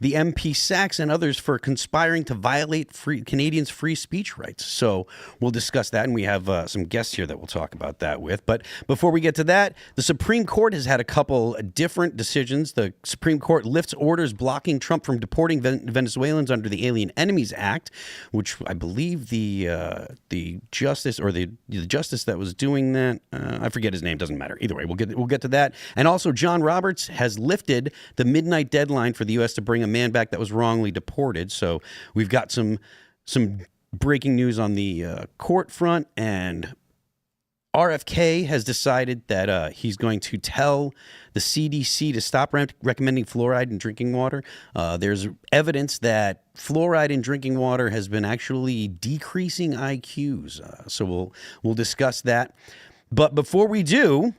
the MP Sachs and others for conspiring to violate Canadians' free speech rights. So we'll discuss that, and we have some guests here that we'll talk about that with. But before we get to that, the Supreme Court has had a couple different decisions. The Supreme Court lifts orders blocking Trump from deporting Venezuelans under the Alien Enemies Act, which I believe the justice or the justice that was doing that, I forget his name, doesn't matter. Either way, we'll get to that. And also, John Roberts has lifted the midnight deadline for the U.S. to bring a man back that was wrongly deported. So we've got some breaking news on the court front, and RFK has decided that he's going to tell the CDC to stop recommending fluoride in drinking water. There's evidence that fluoride in drinking water has been actually decreasing IQs. So we'll discuss that. But before we do,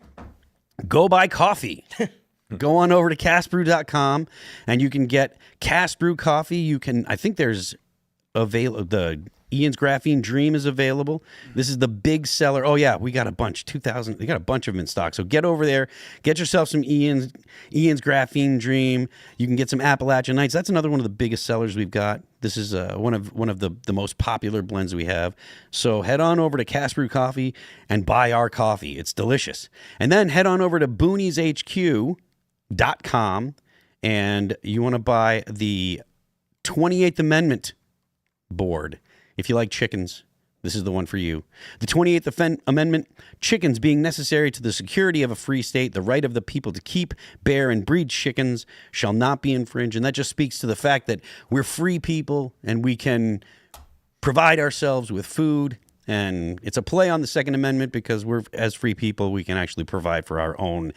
go buy coffee. Go on over to castbrew.com and you can get Cast Brew coffee. I think there's the Ian's Graphene Dream is available. This is the big seller. Oh yeah, we got a bunch, 2,000. We got a bunch of them in stock. So get over there, get yourself some Ian's Graphene Dream. You can get some Appalachian Nights. That's another one of the biggest sellers we've got. This is one of the most popular blends we have. So head on over to Cast Brew Coffee and buy our coffee. It's delicious. And then head on over to boonieshq.com and you want to buy the 28th Amendment board. If you like chickens, this is the one for you. The 28th Amendment, chickens being necessary to the security of a free state, the right of the people to keep, bear, and breed chickens shall not be infringed. And that just speaks to the fact that we're free people and we can provide ourselves with food. And it's a play on the Second Amendment because as free people, we can actually provide for our own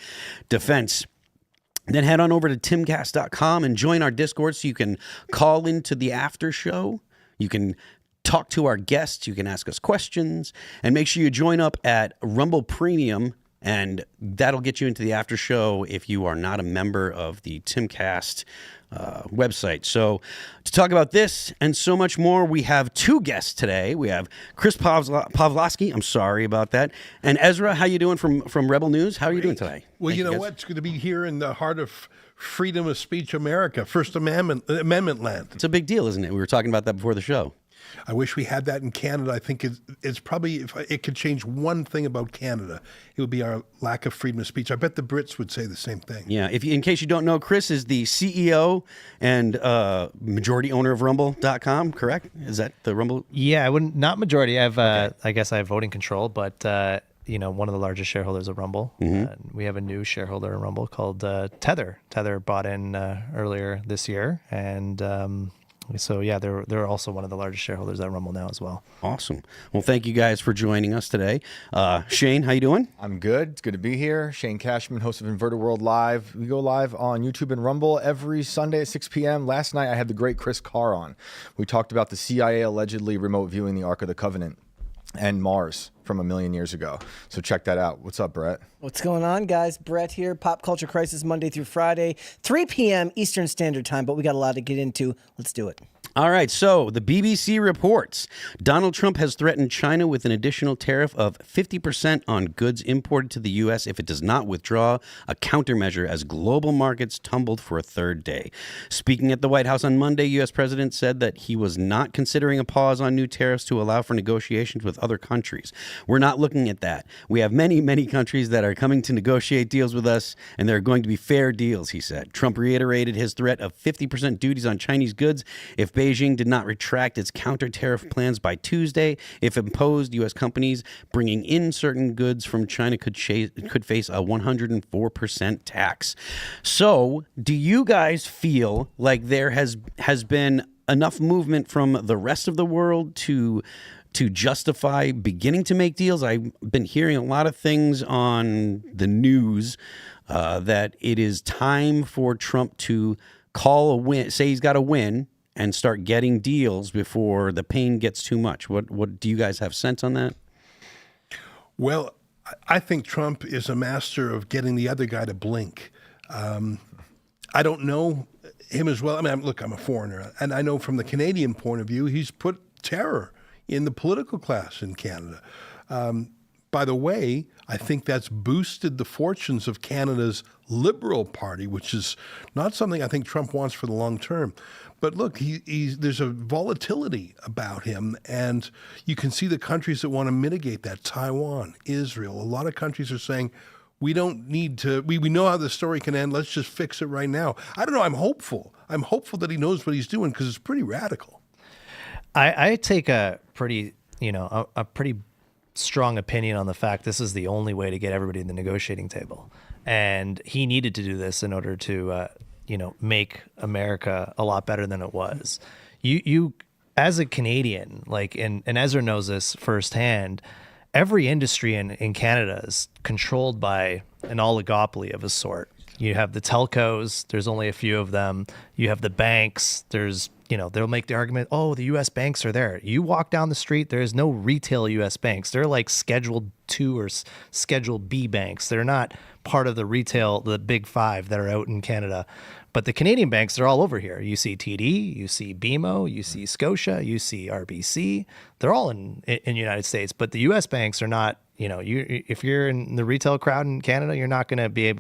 defense. Then head on over to timcast.com and join our Discord so you can call into the after show. You can talk to our guests. You can ask us questions. And make sure you join up at Rumble Premium, and that'll get you into the after show if you are not a member of the Timcast website. So to talk about this and so much more, we have two guests today. We have Chris Pavlovski. I'm sorry about that. And Ezra, how you doing from Rebel News? How are you doing today? Well, you know what? It's good to be here in the heart of freedom of speech America, First Amendment land. It's a big deal, isn't it? We were talking about that before the show. I wish we had that in Canada. I think it's probably, if it could change one thing about Canada, it would be our lack of freedom of speech. I bet the Brits would say the same thing. Yeah. In case you don't know, Chris is the CEO and majority owner of Rumble.com, correct? Is that the Rumble? Yeah, not majority. I guess I have voting control, but one of the largest shareholders of Rumble. Mm-hmm. We have a new shareholder in Rumble called Tether. Tether bought in earlier this year, and so yeah, they're also one of the largest shareholders at Rumble now as well. Awesome. Well, thank you guys for joining us today. Shane, how you doing? I'm good. It's good to be here. Shane Cashman, host of Inverted World Live. We go live on YouTube and Rumble every Sunday at 6 p.m. Last night, I had the great Chris Carr on. We talked about the CIA allegedly remote viewing the Ark of the Covenant and Mars from 1 million years ago. So check that out. What's up, Brett? What's going on, guys? Brett here. Pop Culture Crisis, Monday through Friday, 3 p.m. Eastern Standard Time, but we got a lot to get into. Let's do it. All right, so the BBC reports Donald Trump has threatened China with an additional tariff of 50% on goods imported to the U.S. if it does not withdraw a countermeasure as global markets tumbled for a third day. Speaking at the White House on Monday, U.S. President said that he was not considering a pause on new tariffs to allow for negotiations with other countries. We're not looking at that. We have many, many countries that are coming to negotiate deals with us, and they're going to be fair deals, he said. Trump reiterated his threat of 50% duties on Chinese goods if Beijing did not retract its counter-tariff plans by Tuesday. If imposed, U.S. companies bringing in certain goods from China could face a 104% tax. So, do you guys feel like there has been enough movement from the rest of the world to justify beginning to make deals? I've been hearing a lot of things on the news that it is time for Trump to call a win, say he's got a win, and start getting deals before the pain gets too much. What do you guys have sense on that? Well, I think Trump is a master of getting the other guy to blink. I don't know him as well. I mean, look, I'm a foreigner, and I know from the Canadian point of view, he's put terror in the political class in Canada. by the way, I think that's boosted the fortunes of Canada's Liberal Party, which is not something I think Trump wants for the long term. But look, there's a volatility about him, and you can see the countries that want to mitigate that. Taiwan, Israel, a lot of countries are saying, we don't need to, we know how the story can end. Let's just fix it right now. I don't know. I'm hopeful. I'm hopeful that he knows what he's doing because it's pretty radical. I take a pretty, a pretty strong opinion on the fact this is the only way to get everybody to the negotiating table. And he needed to do this in order to, make America a lot better than it was. You as a Canadian, and Ezra knows this firsthand, every industry in Canada is controlled by an oligopoly of a sort. You have the telcos, there's only a few of them. You have the banks, they'll make the argument, oh, the U.S. banks are there. You walk down the street, there is no retail U.S. banks. They're like Schedule 2 or Schedule B banks. They're not part of the retail, the big five that are out in Canada. But the Canadian banks, they're all over here. You see TD, you see BMO, you see Scotia, you see RBC. They're all in the United States. But the U.S. banks are not, if you're in the retail crowd in Canada, you're not going to be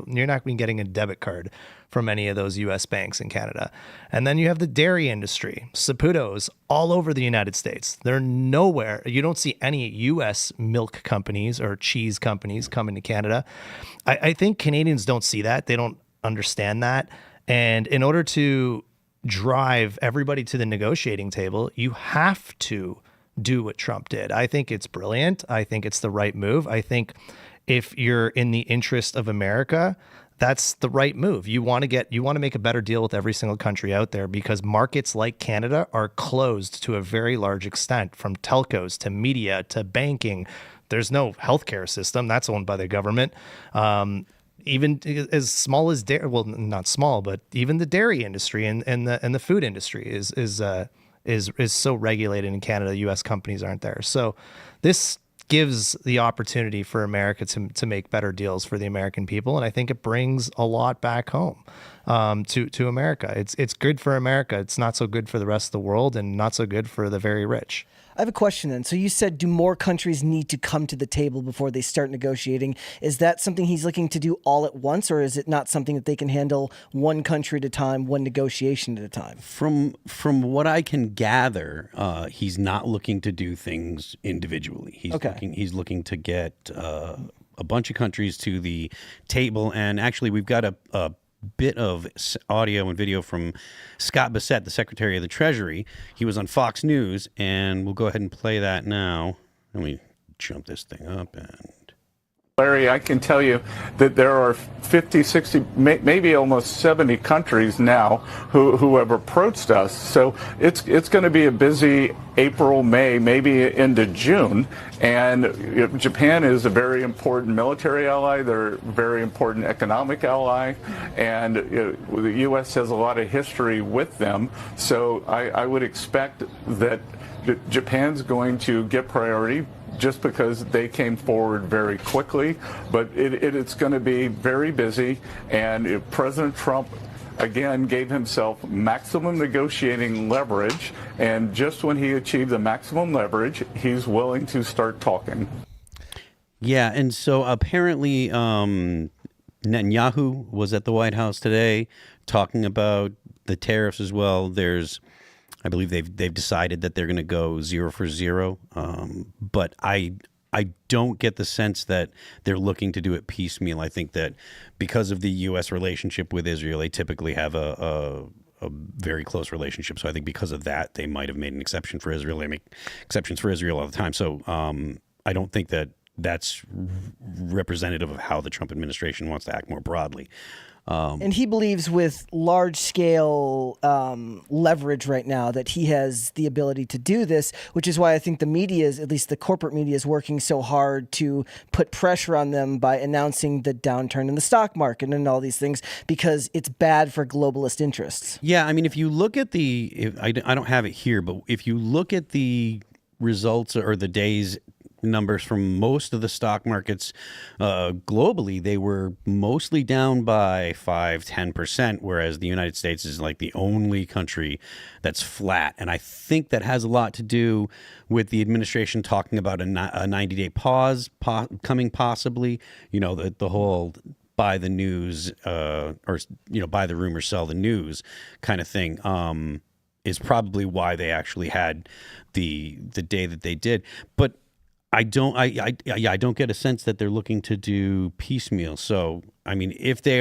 getting a debit card from any of those U.S. banks in Canada. And then you have the dairy industry, Saputo's all over the United States. They're nowhere. You don't see any U.S. milk companies or cheese companies coming to Canada. I think Canadians don't see that. They don't understand that. And in order to drive everybody to the negotiating table, you have to do what Trump did. I think it's brilliant. I think it's the right move. I think if you're in the interest of America, that's the right move. You want to make a better deal with every single country out there because markets like Canada are closed to a very large extent, from telcos to media to banking. There's no healthcare system that's owned by the government. Even as small as dairy, well, not small, but even the dairy industry and the food industry is so regulated in Canada. U.S. companies aren't there, so this gives the opportunity for America to make better deals for the American people, and I think it brings a lot back home to America. It's good for America. It's not so good for the rest of the world, and not so good for the very rich. I have a question then. So you said, do more countries need to come to the table before they start negotiating? Is that something he's looking to do all at once, or is it not something that they can handle one country at a time, one negotiation at a time? From what I can gather, he's not looking to do things individually. He's looking to get a bunch of countries to the table. And actually, we've got a bit of audio and video from Scott Bessette, the Secretary of the Treasury. He was on Fox News, and we'll go ahead and play that now. Let me jump this thing up. And Larry, I can tell you that there are 50, 60, maybe almost 70 countries now who have approached us. So it's going to be a busy April, May, maybe into June. And Japan is a very important military ally. They're a very important economic ally. And the U.S. has a lot of history with them. So I would expect that Japan's going to get priority just because they came forward very quickly. But it's going to be very busy. And if President Trump, again, gave himself maximum negotiating leverage, and just when he achieved the maximum leverage, he's willing to start talking. yeah, and so apparently Netanyahu was at the White House today talking about the tariffs as well. I believe they've decided that they're going to go 0 for 0, but I don't get the sense that they're looking to do it piecemeal. I think that because of the U.S. relationship with Israel, they typically have a very close relationship. So I think because of that, they might have made an exception for Israel. They make exceptions for Israel all the time. So I don't think that that's representative of how the Trump administration wants to act more broadly. And he believes with large-scale leverage right now that he has the ability to do this, which is why I think the media, at least the corporate media, is working so hard to put pressure on them by announcing the downturn in the stock market and all these things, because it's bad for globalist interests. Yeah, I mean, if you look at I don't have it here, but if you look at the results or the days numbers from most of the stock markets globally, they were mostly down by 5-10%, whereas the United States is like the only country that's flat. And I think that has a lot to do with the administration talking about a 90-day pause coming possibly. You know, the whole buy the news or, you know, buy the rumor, sell the news kind of thing is probably why they actually had the day that they did. But I don't get a sense that they're looking to do piecemeal. So, I mean, if they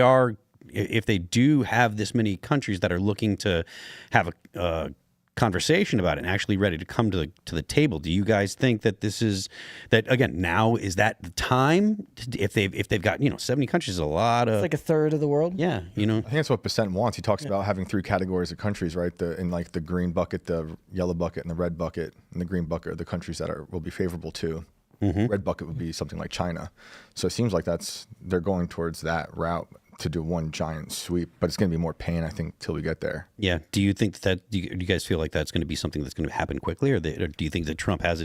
do have this many countries that are looking to have a conversation about it and actually ready to come to the table, do you guys think that this is that again now is that the time if they've got 70 countries is a lot of It's like a third of the world. yeah I think that's what Percent wants. He talks about having 3 categories of countries, right? In like the green bucket, the yellow bucket, and the red bucket. And the green bucket are the countries that will be favorable to. Red bucket would be something like China. So it seems like they're going towards that route to do one giant sweep, but it's going to be more pain, I think, till we get there. Yeah. Do you think do you guys feel like that's going to be something that's going to happen quickly, or do you think that Trump has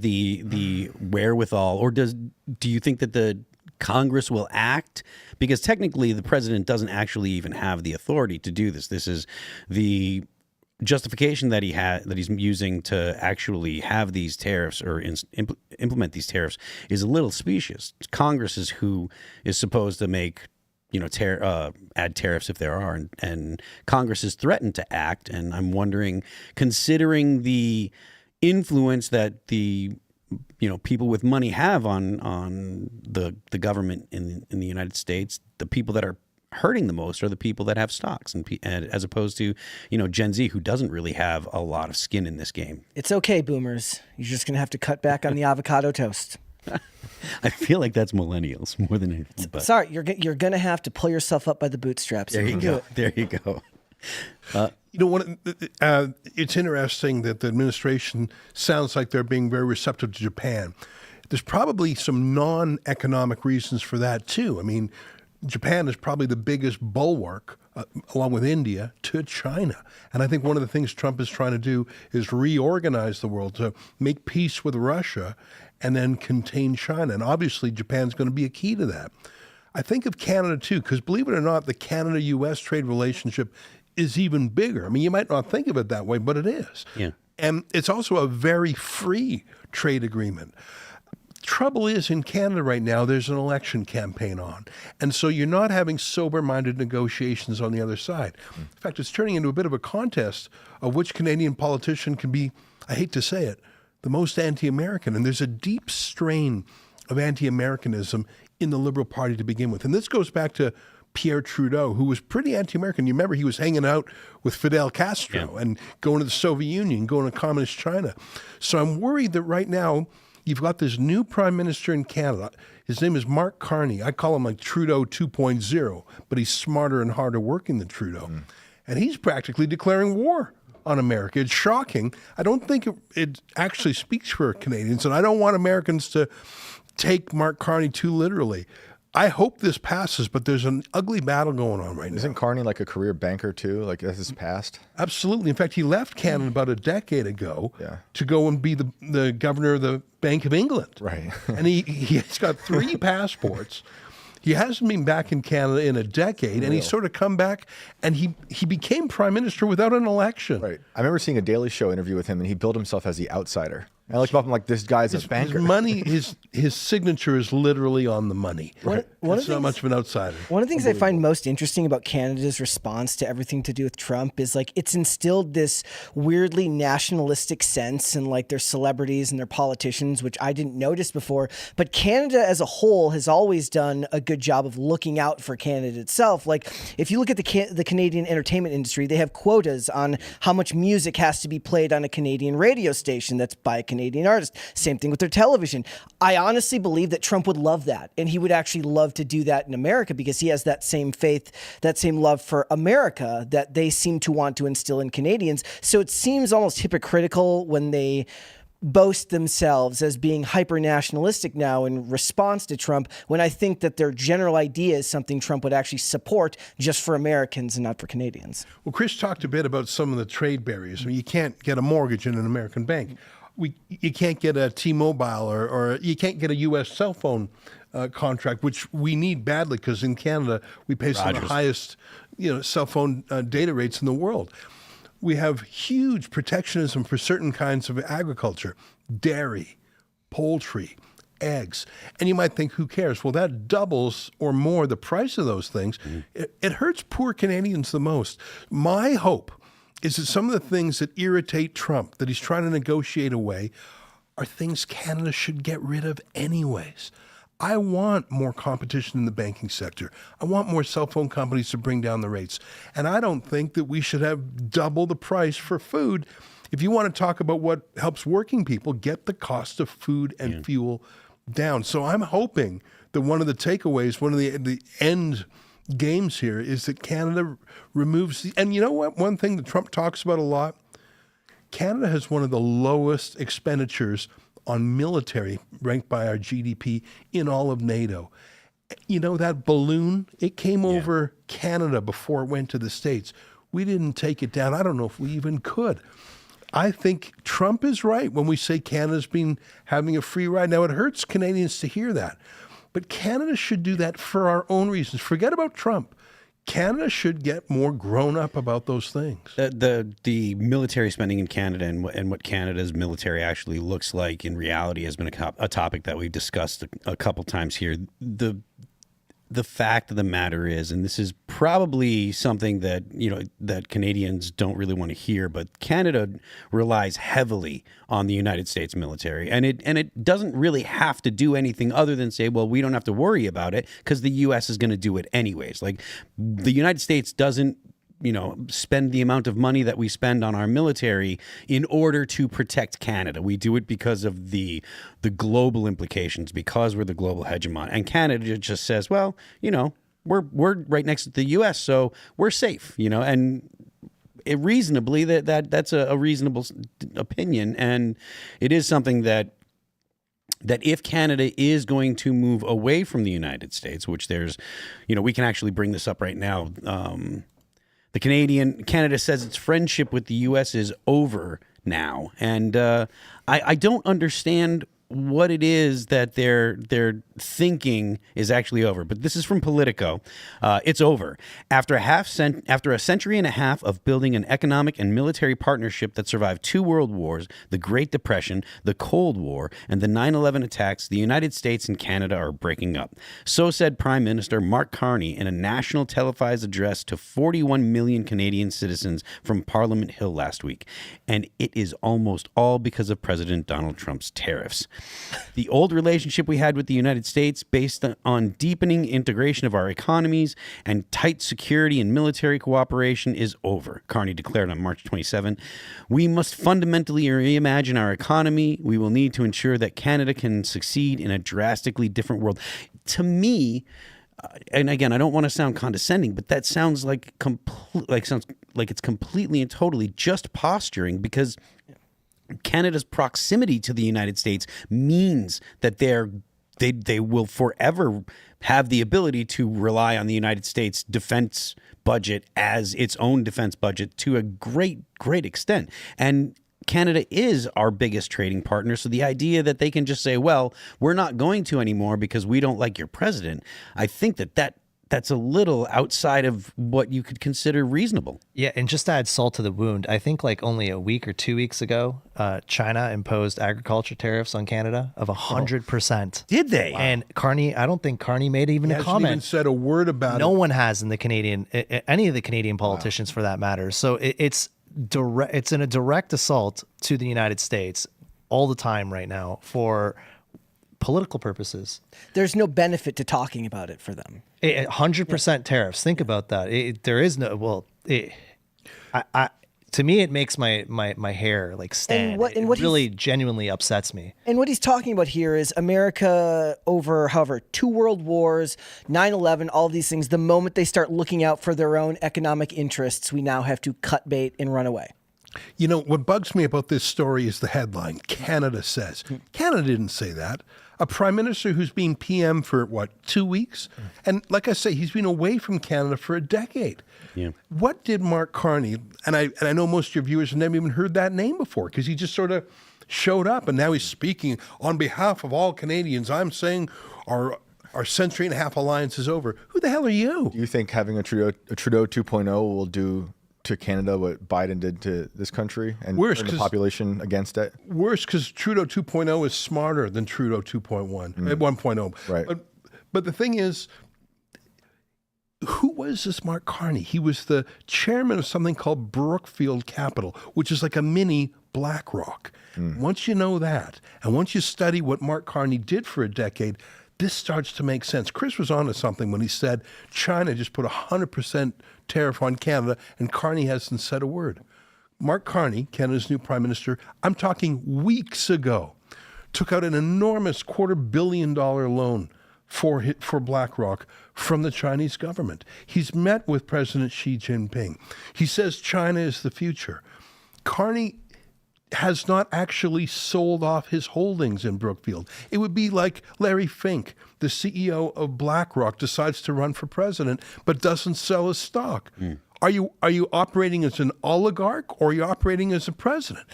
the wherewithal, or do you think that the Congress will act? Because technically, the president doesn't actually even have the authority to do this. This is the justification that he's using to actually have these tariffs or implement these tariffs is a little specious. Congress is who is supposed to make add tariffs if there are, and Congress is threatened to act. And I'm wondering, considering the influence that the people with money have on the government in the United States, the people that are hurting the most are the people that have stocks, and as opposed to Gen Z, who doesn't really have a lot of skin in this game. It's okay, boomers. You're just gonna have to cut back on the avocado toast. I feel like that's millennials more than anything. But Sorry, you're gonna have to pull yourself up by the bootstraps. there you go. There you go. It's interesting that the administration sounds like they're being very receptive to Japan. There's probably some non-economic reasons for that too. I mean, Japan is probably the biggest bulwark, along with India, to China. And I think one of the things Trump is trying to do is reorganize the world to make peace with Russia and then contain China. And obviously, Japan's going to be a key to that. I think of Canada, too, because believe it or not, the Canada-U.S. trade relationship is even bigger. I mean, you might not think of it that way, but it is. Yeah. And it's also a very free trade agreement. Trouble is, in Canada right now, there's an election campaign on. And so you're not having sober-minded negotiations on the other side. In fact, it's turning into a bit of a contest of which Canadian politician can be, I hate to say it, the most anti-American. And there's a deep strain of anti-Americanism in the Liberal Party to begin with. And this goes back to Pierre Trudeau, who was pretty anti-American. You remember he was hanging out with Fidel Castro and going to the Soviet Union, going to communist China. So I'm worried that right now you've got this new prime minister in Canada. His name is Mark Carney. I call him like Trudeau 2.0, but he's smarter and harder working than Trudeau. And he's practically declaring war on America. It's shocking. I don't think it actually speaks for Canadians, and I don't want Americans to take Mark Carney too literally. I hope this passes, but there's an ugly battle going on right now. Isn't Carney like a career banker too? Like that's his past? Absolutely. In fact, he left Canada about a decade ago to go and be the governor of the Bank of England. Right. And he's got 3 passports. He hasn't been back in Canada in a decade, and he's sort of come back, and he became prime minister without an election. Right. I remember seeing a Daily Show interview with him, and he billed himself as the outsider. I looked up and like, this guy's a banker. His money, his signature is literally on the money. Right. It's not much of an outsider. One of the things I find most interesting about Canada's response to everything to do with Trump is like it's instilled this weirdly nationalistic sense in like their celebrities and their politicians, which I didn't notice before. But Canada as a whole has always done a good job of looking out for Canada itself. Like if you look at the Canadian entertainment industry, they have quotas on how much music has to be played on a Canadian radio station that's by a Canadian artist. Same thing with their television. I honestly believe that Trump would love that, and he would actually love to do that in America because he has that same faith, that same love for America that they seem to want to instill in Canadians. So it seems almost hypocritical when they boast themselves as being hyper-nationalistic now in response to Trump, when I think that their general idea is something Trump would actually support just for Americans and not for Canadians. Well, Chris talked a bit about some of the trade barriers. I mean, you can't get a mortgage in an American bank. you can't get a T-Mobile or you can't get a U.S. cell phone contract, which we need badly because in Canada we pay some of the highest cell phone data rates in the world. We have huge protectionism for certain kinds of agriculture, dairy, poultry, eggs. And you might think, who cares? Well, that doubles or more the price of those things. It hurts poor Canadians the most. My hope is that some of the things that irritate Trump, that he's trying to negotiate away, are things Canada should get rid of anyways. I want more competition in the banking sector. I want more cell phone companies to bring down the rates. And I don't think that we should have double the price for food. If you want to talk about what helps working people, get the cost of food and fuel down. So I'm hoping that one of the takeaways, one of the end games here is that Canada removes and you know what? One thing that Trump talks about a lot, Canada has one of the lowest expenditures on military, ranked by our GDP, in all of NATO. You know, that balloon, it came over Canada before it went to the States. We didn't take it down. I don't know if we even could. I think Trump is right when we say Canada's been having a free ride. Now, it hurts Canadians to hear that. But Canada should do that for our own reasons. Forget about Trump. Canada should get more grown up about those things. The military spending in Canada and what Canada's military actually looks like in reality has been a topic that we've discussed a couple times here. The fact of the matter is, and this is probably something that that Canadians don't really want to hear, but Canada relies heavily on the United States military, and it doesn't really have to do anything other than say, well, we don't have to worry about it because the U.S. is going to do it anyways. Like, the United States doesn't spend the amount of money that we spend on our military in order to protect Canada. We do it because of the global implications, because we're the global hegemon. And Canada just says, well, we're right next to the U.S., so we're safe, and reasonably that's a reasonable opinion. And it is something that if Canada is going to move away from the United States, which there's, we can actually bring this up right now. Canada says its friendship with the U.S. is over now, and I don't understand what it is that they're thinking is actually over. But this is from Politico. It's over. After a century and a half of building an economic and military partnership that survived 2 world wars, the Great Depression, the Cold War, and the 9/11 attacks, the United States and Canada are breaking up. So said Prime Minister Mark Carney in a national televised address to 41 million Canadian citizens from Parliament Hill last week. And it is almost all because of President Donald Trump's tariffs. The old relationship we had with the United States, based on deepening integration of our economies and tight security and military cooperation, is over, Carney declared on March 27. We must fundamentally reimagine our economy. We will need to ensure that Canada can succeed in a drastically different world. To me, and again, I don't want to sound condescending, but that sounds like it's completely and totally just posturing, because Canada's proximity to the United States means that they will forever have the ability to rely on the United States defense budget as its own defense budget to a great extent. And Canada is our biggest trading partner. So the idea that they can just say, well, we're not going to anymore because we don't like your president, I think that's a little outside of what you could consider reasonable. Yeah, and just to add salt to the wound, I think like only a week or 2 weeks ago, China imposed agriculture tariffs on Canada of 100%. Did they? Wow. And Carney, I don't think Carney made even a comment. Even said a word about it. No one has in the Canadian, any of the Canadian politicians for that matter. So it's in a direct assault to the United States all the time right now for political purposes. There's no benefit to talking about it for them. 100% tariffs. Think about that. There is no. Well, to me, it makes my hair like stand. It really genuinely upsets me. And what he's talking about here is America over, however, 2 world wars, 9/11, all of these things. The moment they start looking out for their own economic interests, we now have to cut bait and run away. What bugs me about this story is the headline, Canada says. Canada didn't say that. A prime minister who's been PM for, 2 weeks? And like I say, he's been away from Canada for a decade. Yeah. What did Mark Carney, and I know most of your viewers have never even heard that name before, because he just sort of showed up, and now he's speaking on behalf of all Canadians. I'm saying our century and a half alliance is over. Who the hell are you? Do you think having a Trudeau 2.0 will do to Canada what Biden did to this country and turn the population against it? Worse, because Trudeau 2.0 is smarter than Trudeau 2.1, 1.0. Right. But the thing is, who was this Mark Carney? He was the chairman of something called Brookfield Capital, which is like a mini BlackRock. Once you know that, and once you study what Mark Carney did for a decade, this starts to make sense. Chris was onto something when he said China just put 100% tariff on Canada, and Carney hasn't said a word. Mark Carney, Canada's new prime minister, I'm talking weeks ago, took out an enormous $250 million loan for BlackRock from the Chinese government. He's met with President Xi Jinping. He says China is the future. Carney has not actually sold off his holdings in Brookfield. It would be like Larry Fink, the CEO of BlackRock, decides to run for president but doesn't sell his stock. Are you operating as an oligarch, or are you operating as a president?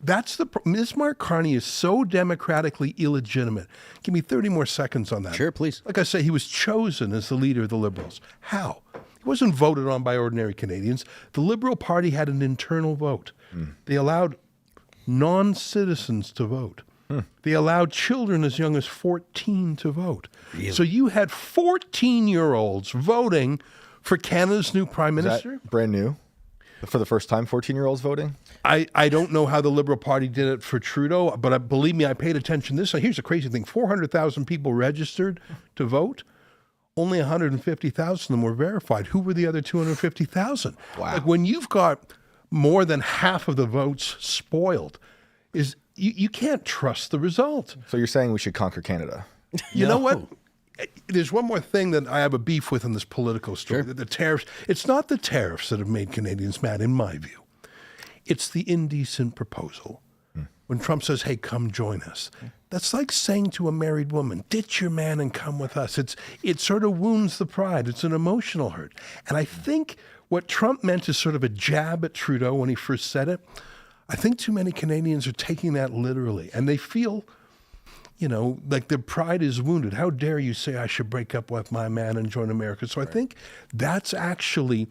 That's the problem. This Mark Carney is so democratically illegitimate. Give me 30 more seconds on that. Sure, please. Like I say, he was chosen as the leader of the Liberals. How? He wasn't voted on by ordinary Canadians. The Liberal Party had an internal vote. They allowed non-citizens to vote. They allowed children as young as 14 to vote. Really? So you had 14-year-olds voting for Canada's new prime minister? Is that brand new? For the first time, 14-year-olds voting? I don't know how the Liberal Party did it for Trudeau, but believe me, I paid attention to this. Here's the crazy thing. 400,000 people registered to vote. Only 150,000 of them were verified. Who were the other 250,000? Wow. Like when you've got more than half of the votes spoiled, you can't trust the result. So you're saying we should conquer Canada? You know what? There's one more thing that I have a beef with in this political story. The tariffs. It's not the tariffs that have made Canadians mad, in my view. It's the indecent proposal. When Trump says, hey, come join us. That's like saying to a married woman, ditch your man and come with us. It sort of wounds the pride. It's an emotional hurt. And I think what Trump meant is sort of a jab at Trudeau when he first said it. I think too many Canadians are taking that literally, and they feel, like their pride is wounded. How dare you say I should break up with my man and join America? So I think that's actually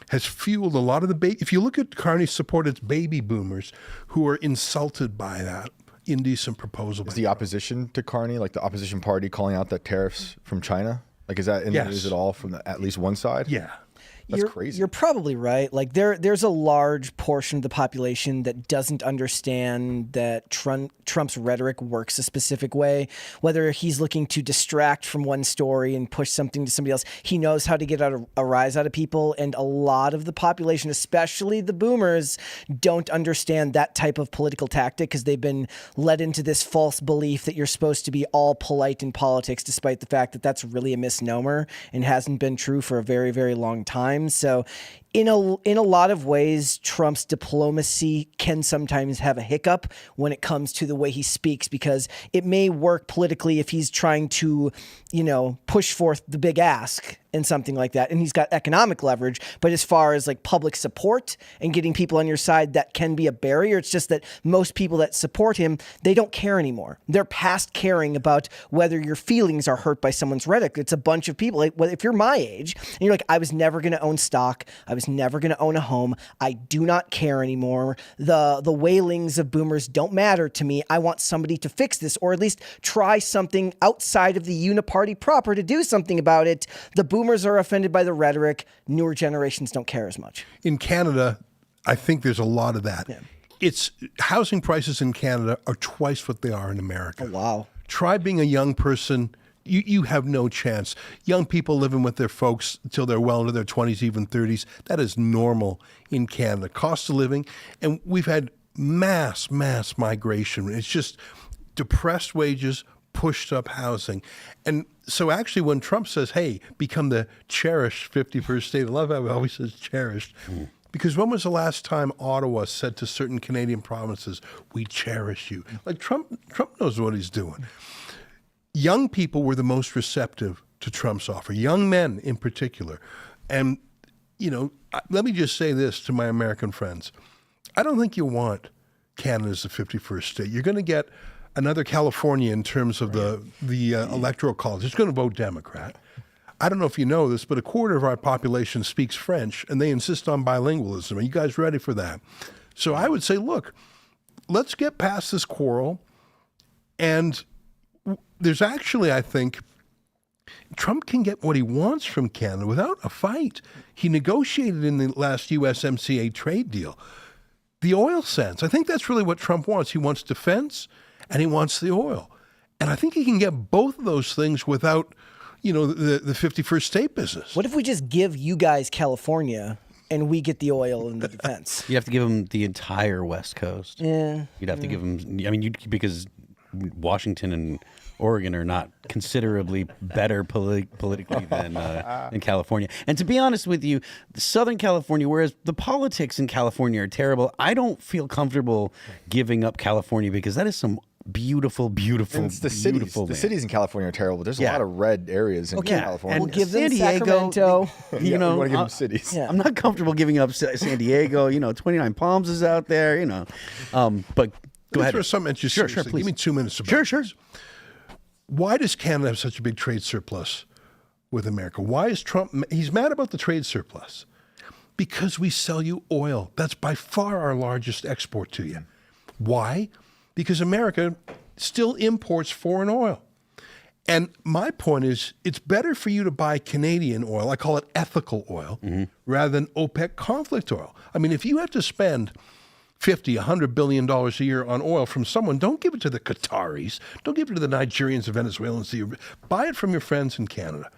has fueled a lot of the if you look at Carney's support, it's baby boomers who are insulted by that indecent proposal. Is the opposition to Carney, like the opposition party, calling out that tariffs from China? Like, is that in the news at all from at least one side? Yeah. That's crazy. You're probably right. Like there's a large portion of the population that doesn't understand that Trump's rhetoric works a specific way. Whether he's looking to distract from one story and push something to somebody else, he knows how to get a rise out of people. And a lot of the population, especially the boomers, don't understand that type of political tactic because they've been led into this false belief that you're supposed to be all polite in politics, despite the fact that that's really a misnomer and hasn't been true for a very, very long time. So in a lot of ways, Trump's diplomacy can sometimes have a hiccup when it comes to the way he speaks, because it may work politically if he's trying to, push forth the big ask and something like that. And he's got economic leverage. But as far as like public support and getting people on your side, that can be a barrier. It's just that most people that support him, they don't care anymore. They're past caring about whether your feelings are hurt by someone's rhetoric. It's a bunch of people. Like, well, if you're my age and you're like, I was never going to own stock, I was never going to own a home, I do not care anymore. The wailings of boomers don't matter to me. I want somebody to fix this, or at least try something outside of the uniparty proper to do something about it. The boomers are offended by the rhetoric. Newer generations don't care as much. In Canada, I think there's a lot of that. Yeah. It's housing prices in Canada are twice what they are in America. Oh, wow. Try being a young person. You have no chance. Young people living with their folks until they're well into their 20s, even 30s, that is normal in Canada. Cost of living, and we've had mass migration. It's just depressed wages, pushed up housing. And so actually when Trump says, hey, become the cherished 51st state, I love how he always says cherished. Because when was the last time Ottawa said to certain Canadian provinces, we cherish you? Like Trump knows what he's doing. Young people were the most receptive to Trump's offer, young men in particular. And, let me just say this to my American friends. I don't think you want Canada's the 51st state. You're going to get another California in terms of the electoral college. It's going to vote Democrat. I don't know if you know this, but a quarter of our population speaks French, and they insist on bilingualism. Are you guys ready for that? So I would say, look, let's get past this quarrel. And there's actually, I think, Trump can get what he wants from Canada without a fight. He negotiated in the last USMCA trade deal the oil sands. I think that's really what Trump wants. He wants defense and he wants the oil. And I think he can get both of those things without, the 51st state business. What if we just give you guys California and we get the oil and the defense? You have to give him the entire West Coast. Yeah. You'd have to give him, because Washington and Oregon are not considerably better politically than in California. And to be honest with you, Southern California, whereas the politics in California are terrible, I don't feel comfortable giving up California because that is some beautiful, beautiful, And it's the beautiful cities. The land. cities in California are terrible. There's a Yeah. lot of red areas in California. We'll give San them Diego, Sacramento. you Yeah, know, we want to give them cities. Yeah. I'm not comfortable giving up San Diego. 29 Palms is out there. But go ahead. Throw something at you Sure, seriously. please. Give me 2 minutes about Sure. this. Why does Canada have such a big trade surplus with America? Why is Trump? He's mad about the trade surplus because we sell you oil. That's by far our largest export to you. Why? Because America still imports foreign oil. And my point is, it's better for you to buy Canadian oil, I call it ethical oil, rather than OPEC conflict oil. I mean, if you have to spend $50, $100 billion a year on oil from someone, don't give it to the Qataris. Don't give it to the Nigerians, the Venezuelans. Buy it from your friends in Canada.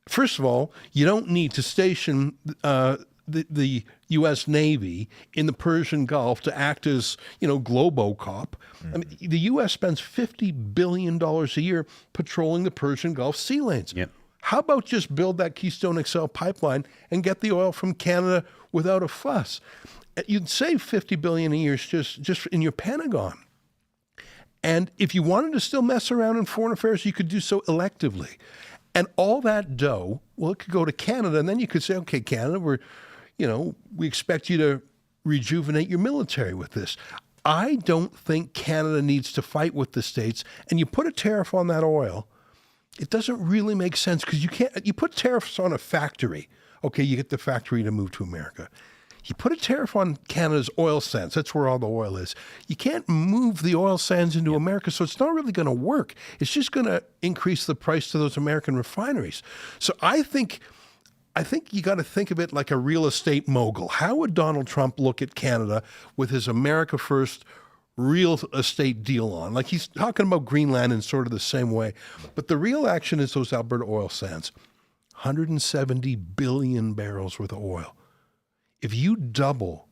First of all, you don't need to station the U.S. Navy in the Persian Gulf to act as, Globocop. I mean, the U.S. spends $50 billion a year patrolling the Persian Gulf sea lanes. Yep. How about just build that Keystone XL pipeline and get the oil from Canada without a fuss? You'd save $50 billion a year just in your Pentagon. And if you wanted to still mess around in foreign affairs, you could do so electively. And all that dough, it could go to Canada, and then you could say, okay, Canada, we expect you to rejuvenate your military with this. I don't think Canada needs to fight with the States, and you put a tariff on that oil, it doesn't really make sense because you put tariffs on a factory. Okay, you get the factory to move to America. You put a tariff on Canada's oil sands. That's where all the oil is. You can't move the oil sands into America, so it's not really going to work. It's just going to increase the price to those American refineries. So I think you got to think of it like a real estate mogul. How would Donald Trump look at Canada with his America First real estate deal on? Like he's talking about Greenland in sort of the same way. But the real action is those Alberta oil sands. 170 billion barrels worth of oil. If you double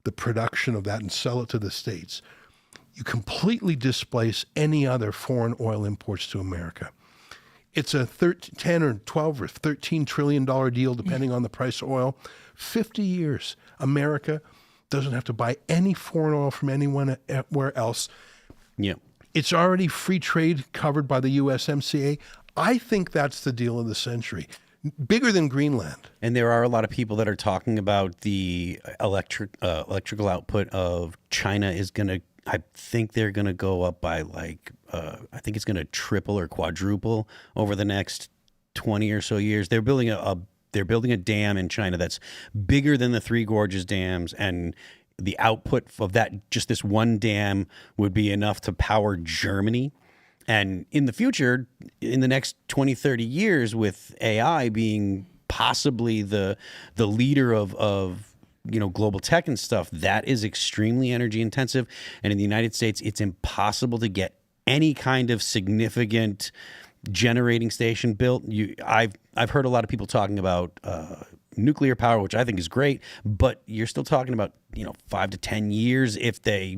the production of that and sell it to the States, you completely displace any other foreign oil imports to America. It's a 10 or 12 or $13 trillion deal, depending on the price of oil. 50 years, America doesn't have to buy any foreign oil from anyone else. Yeah. It's already free trade covered by the USMCA. I think that's the deal of the century. Bigger than Greenland. And there are a lot of people that are talking about the electrical output of China is going to, I think they're going to go up by I think it's going to triple or quadruple over the next 20 or so years. They're building a dam in China that's bigger than the Three Gorges dams, and the output of that, just this one dam, would be enough to power Germany. And in the future, in the next 20, 30 years, with AI being possibly the leader of global tech and stuff, that is extremely energy intensive. And in the United States, it's impossible to get any kind of significant generating station built. I've heard a lot of people talking about nuclear power, which I think is great, but you're still talking about 5 to 10 years if they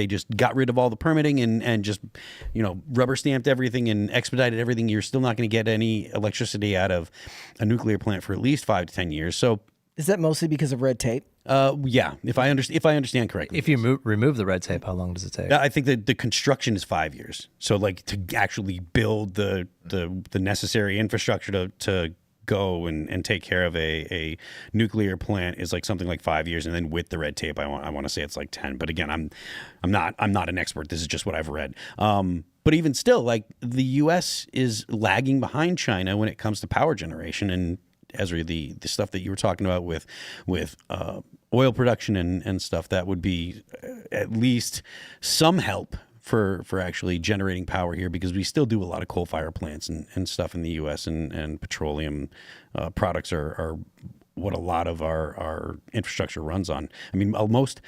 just got rid of all the permitting and just rubber stamped everything and expedited everything. You're still not going to get any electricity out of a nuclear plant for at least 5 to 10 years. So Is that mostly because of red tape? Yeah, if I understand correctly. If you remove the red tape, how long does it take? I think that the construction is 5 years. So to actually build the necessary infrastructure to go and take care of a nuclear plant is like something like 5 years, and then with the red tape, I want to say it's like 10. But again, I'm not an expert. This is just what I've read. But even still, like the U.S. is lagging behind China when it comes to power generation. And Ezra, the stuff that you were talking about with oil production and stuff, that would be at least some help for actually generating power here, because we still do a lot of coal-fired plants and stuff in the U.S. and petroleum products are what a lot of our infrastructure runs on. I mean, not most,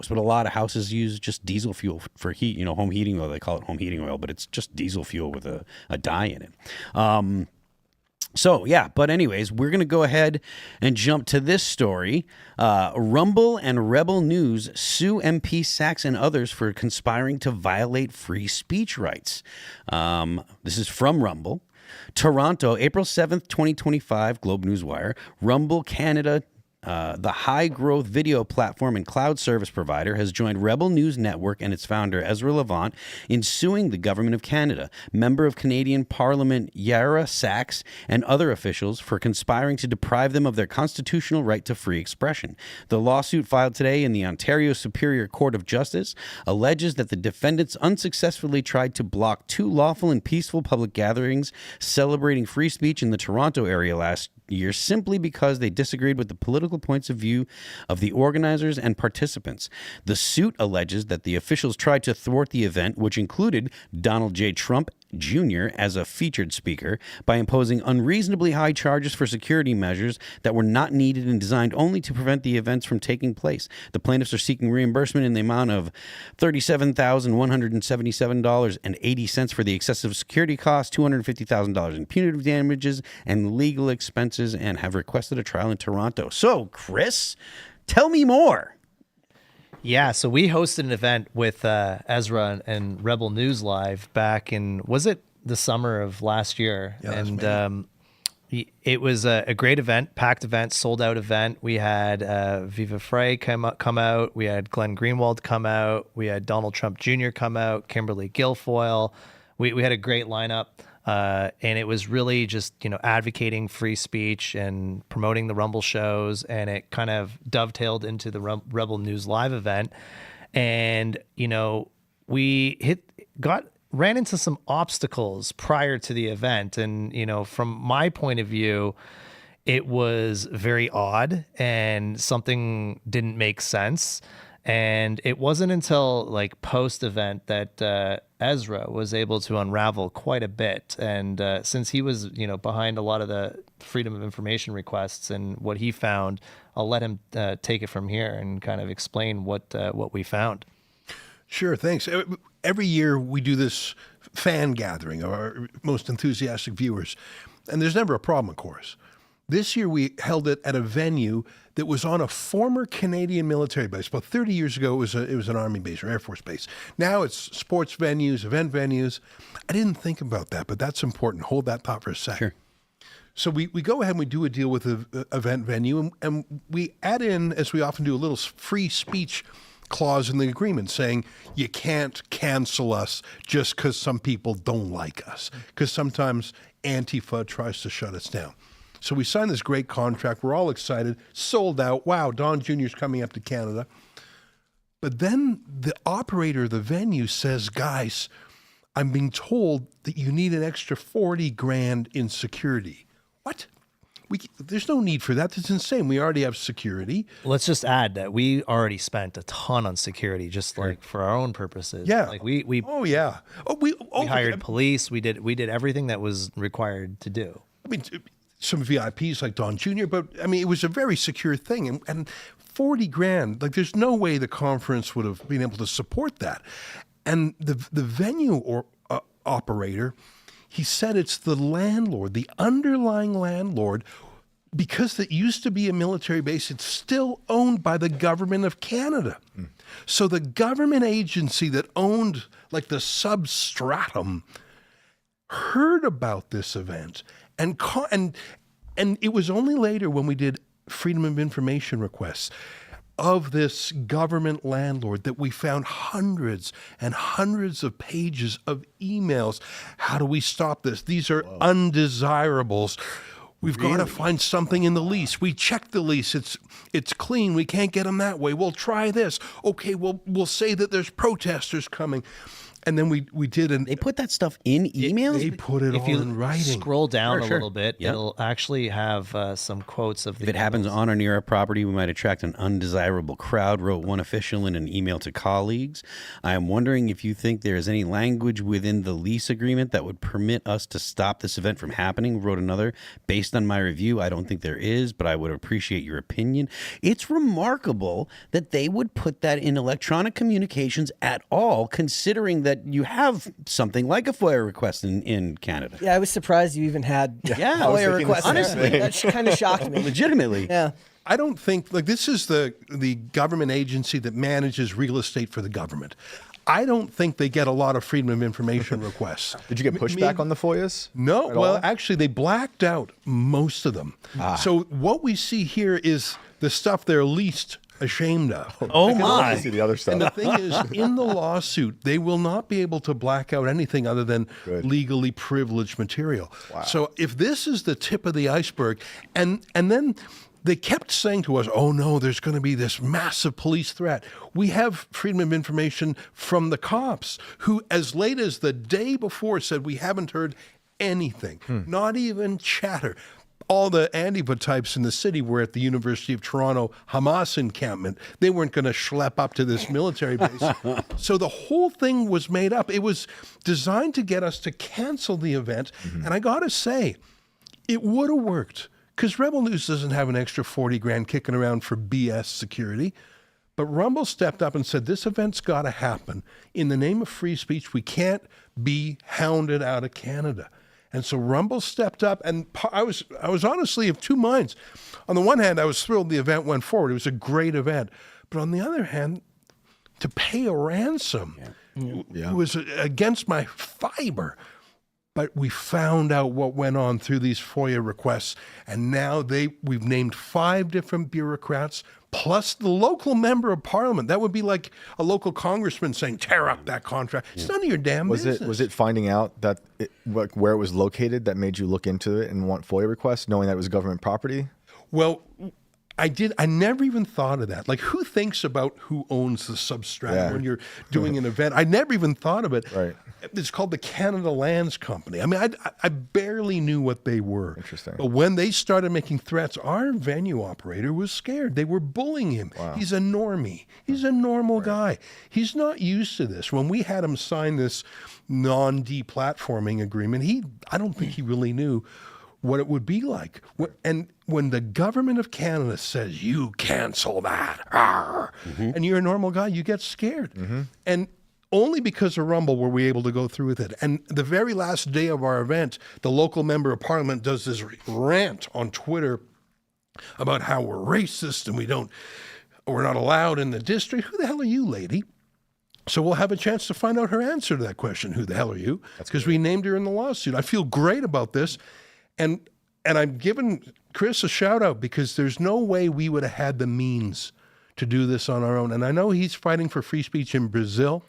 but a lot of houses use just diesel fuel for heat, home heating oil. They call it home heating oil, but it's just diesel fuel with a dye in it. So, yeah, but anyways, we're going to go ahead and jump to this story. Rumble and Rebel News sue MP Sachs and others for conspiring to violate free speech rights. This is from Rumble. Toronto, April 7th, 2025, Globe Newswire. Rumble Canada, the high-growth video platform and cloud service provider, has joined Rebel News Network and its founder, Ezra Levant, in suing the Government of Canada, member of Canadian Parliament Yara Sachs, and other officials for conspiring to deprive them of their constitutional right to free expression. The lawsuit, filed today in the Ontario Superior Court of Justice, alleges that the defendants unsuccessfully tried to block 2 lawful and peaceful public gatherings celebrating free speech in the Toronto area last year simply because they disagreed with the political points of view of the organizers and participants. The suit alleges that the officials tried to thwart the event, which included Donald J. Trump Jr. as a featured speaker, by imposing unreasonably high charges for security measures that were not needed and designed only to prevent the events from taking place. The plaintiffs are seeking reimbursement in the amount of $37,177.80 for the excessive security costs, $250,000 in punitive damages, and legal expenses, and have requested a trial in Toronto. So, Chris, tell me more. Yeah, so we hosted an event with Ezra and Rebel News Live back in, was it the summer of last year? Yeah, and it was a great event, packed event, sold out event. We had Viva Frey come out. We had Glenn Greenwald come out. We had Donald Trump Jr. come out, Kimberly Guilfoyle. We had a great lineup. And it was really just, advocating free speech and promoting the Rumble shows. And it kind of dovetailed into the Rebel News Live event. And, we ran into some obstacles prior to the event. And, from my point of view, it was very odd and something didn't make sense. And it wasn't until like post-event that Ezra was able to unravel quite a bit. And since he was, behind a lot of the freedom of information requests and what he found, I'll let him take it from here and kind of explain what we found. Sure, thanks. Every year we do this fan gathering of our most enthusiastic viewers, and there's never a problem, of course. This year we held it at a venue that was on a former Canadian military base. About 30 years ago, it was an Army base or Air Force base. Now it's sports venues, event venues. I didn't think about that, but that's important. Hold that thought for a second. Sure. So we go ahead and we do a deal with the event venue, and we add in, as we often do, a little free speech clause in the agreement saying you can't cancel us just because some people don't like us, because sometimes Antifa tries to shut us down. So we signed this great contract. We're all excited. Sold out. Wow, Don Jr.'s coming up to Canada. But then the operator of the venue says, guys, I'm being told that you need an extra $40,000 in security. What? There's no need for that. That's insane. We already have security. Let's just add that we already spent a ton on security, just like for our own purposes. Yeah. Like we We hired police. We did everything that was required to do. I mean, some VIPs like Don Jr., but I mean, it was a very secure thing. And $40,000, like there's no way the conference would have been able to support that. And the venue operator, he said it's the landlord, the underlying landlord, because it used to be a military base, it's still owned by the Government of Canada. So the government agency that owned like the substratum heard about this event. And it was only later when we did freedom of information requests of this government landlord that we found hundreds and hundreds of pages of emails. How do we stop this? These are undesirables. We've got to find something in the lease. We checked the lease. It's clean. We can't get them that way. We'll try this. Okay, we'll say that there's protesters coming. And then we did They put that stuff in emails? They put it If all you in writing. scroll down a Sure. little bit, Yep. it'll actually have some quotes of the. If it happens on or near our property, we might attract an undesirable crowd, wrote one official in an email to colleagues. I am wondering if you think there is any language within the lease agreement that would permit us to stop this event from happening, wrote another. Based on my review, I don't think there is, but I would appreciate your opinion. It's remarkable that they would put that in electronic communications at all, considering that you have something like a FOIA request in Canada. Yeah, I was surprised you even had Yeah, a I was FOIA thinking the request. same Honestly, thing. that kind of shocked me. Legitimately. Yeah. I don't think, like, this is the government agency that manages real estate for the government. I don't think they get a lot of freedom of information requests. Did you get pushback on the FOIAs? No, at well, all? actually, they blacked out most of them. So what we see here is the stuff they're least ashamed of. Oh, I my. see the other And the stuff. thing is, in the lawsuit, they will not be able to black out anything other than legally privileged material. So if this is the tip of the iceberg, and then they kept saying to us, oh no, there's going to be this massive police threat. We have freedom of information from the cops who, as late as the day before, said we haven't heard anything, not even chatter. All the Antifa types in the city were at the University of Toronto Hamas encampment. They weren't going to schlep up to this military base. So the whole thing was made up. It was designed to get us to cancel the event. And I got to say, it would have worked because Rebel News doesn't have an extra 40 grand kicking around for BS security. But Rumble stepped up and said, this event's got to happen. In the name of free speech, we can't be hounded out of Canada. And so Rumble stepped up, and I was honestly of two minds. On the one hand, I was thrilled the event went forward. It was a great event. But on the other hand, to pay a ransom was against my fiber. But we found out what went on through these FOIA requests, and now we've named 5 different bureaucrats, plus the local member of parliament. That would be like a local congressman saying, tear up that contract. It's none of your damn business. Was it finding out that where it was located that made you look into it and want FOIA requests, knowing that it was government property? Well, I never even thought of that. Like, who thinks about who owns the substratum when you're doing an event? I never even thought of it. Right. It's called the Canada Lands Company. I mean, I barely knew what they were. Interesting. But when they started making threats, our venue operator was scared. They were bullying him. Wow. He's a normie. He's a normal guy. He's not used to this. When we had him sign this non-deplatforming agreement, I don't think he really knew what it would be like. And when the government of Canada says, you cancel that, and you're a normal guy, you get scared. And only because of Rumble were we able to go through with it. And the very last day of our event, the local member of parliament does this rant on Twitter about how we're racist and we're not allowed in the district. Who the hell are you, lady? So we'll have a chance to find out her answer to that question. Who the hell are you? Because we named her in the lawsuit. I feel great about this. And I'm giving Chris a shout out because there's no way we would have had the means to do this on our own. And I know he's fighting for free speech in Brazil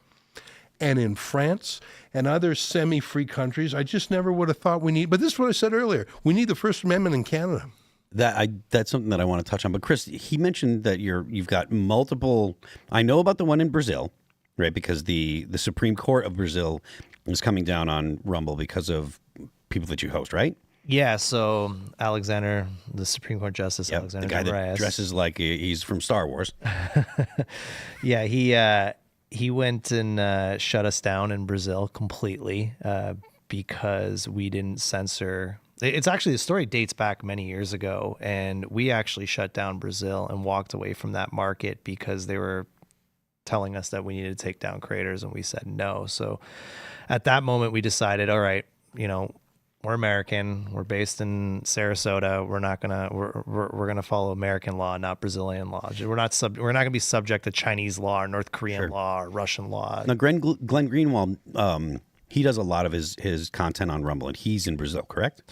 and in France and other semi-free countries. I just never would have thought but this is what I said earlier. We need the First Amendment in Canada. That's something that I want to touch on. But Chris, he mentioned that you've got multiple. I know about the one in Brazil, right? Because the Supreme Court of Brazil is coming down on Rumble because of people that you host, right? Yeah, so Alexander, the Supreme Court Justice, Alexander the guy that Moraes. dresses like he's from Star Wars. Yeah, he went and shut us down in Brazil completely because we didn't censor. It's actually, the story dates back many years ago, and we actually shut down Brazil and walked away from that market because they were telling us that we needed to take down creators, and we said no. So at that moment, we decided, all right, we're American. We're based in Sarasota. We're gonna follow American law, not Brazilian law. We're not gonna be subject to Chinese law or North Korean law or Russian law. Now, Glenn Greenwald, he does a lot of his content on Rumble, and he's in Brazil, correct?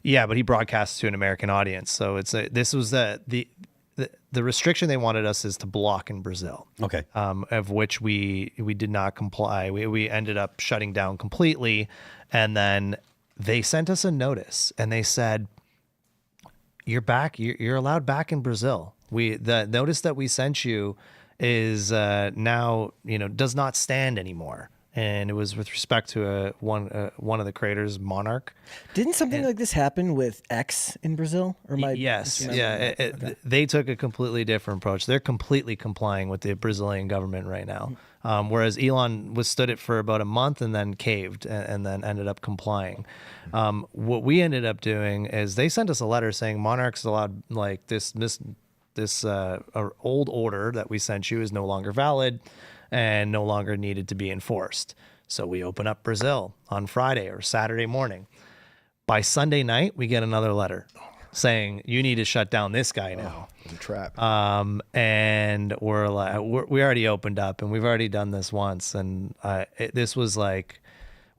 Yeah, but he broadcasts to an American audience. So this was the restriction they wanted us is to block in Brazil. Okay. Of which we did not comply. We ended up shutting down completely, and then they sent us a notice and they said, you're back. You're allowed back in Brazil. The notice that we sent you is now does not stand anymore. And it was with respect to one of the creators, Monarch. Didn't something like this happen with X in Brazil? Or Yes, yeah. They took a completely different approach. They're completely complying with the Brazilian government right now, whereas Elon withstood it for about a month and then caved and then ended up complying. What we ended up doing is they sent us a letter saying Monarch's allowed, like this old order that we sent you is no longer valid and no longer needed to be enforced. So we open up Brazil on Friday or Saturday morning. By Sunday night, we get another letter saying you need to shut down this guy now. It's a trap. And we already opened up, and we've already done this once. And this was like,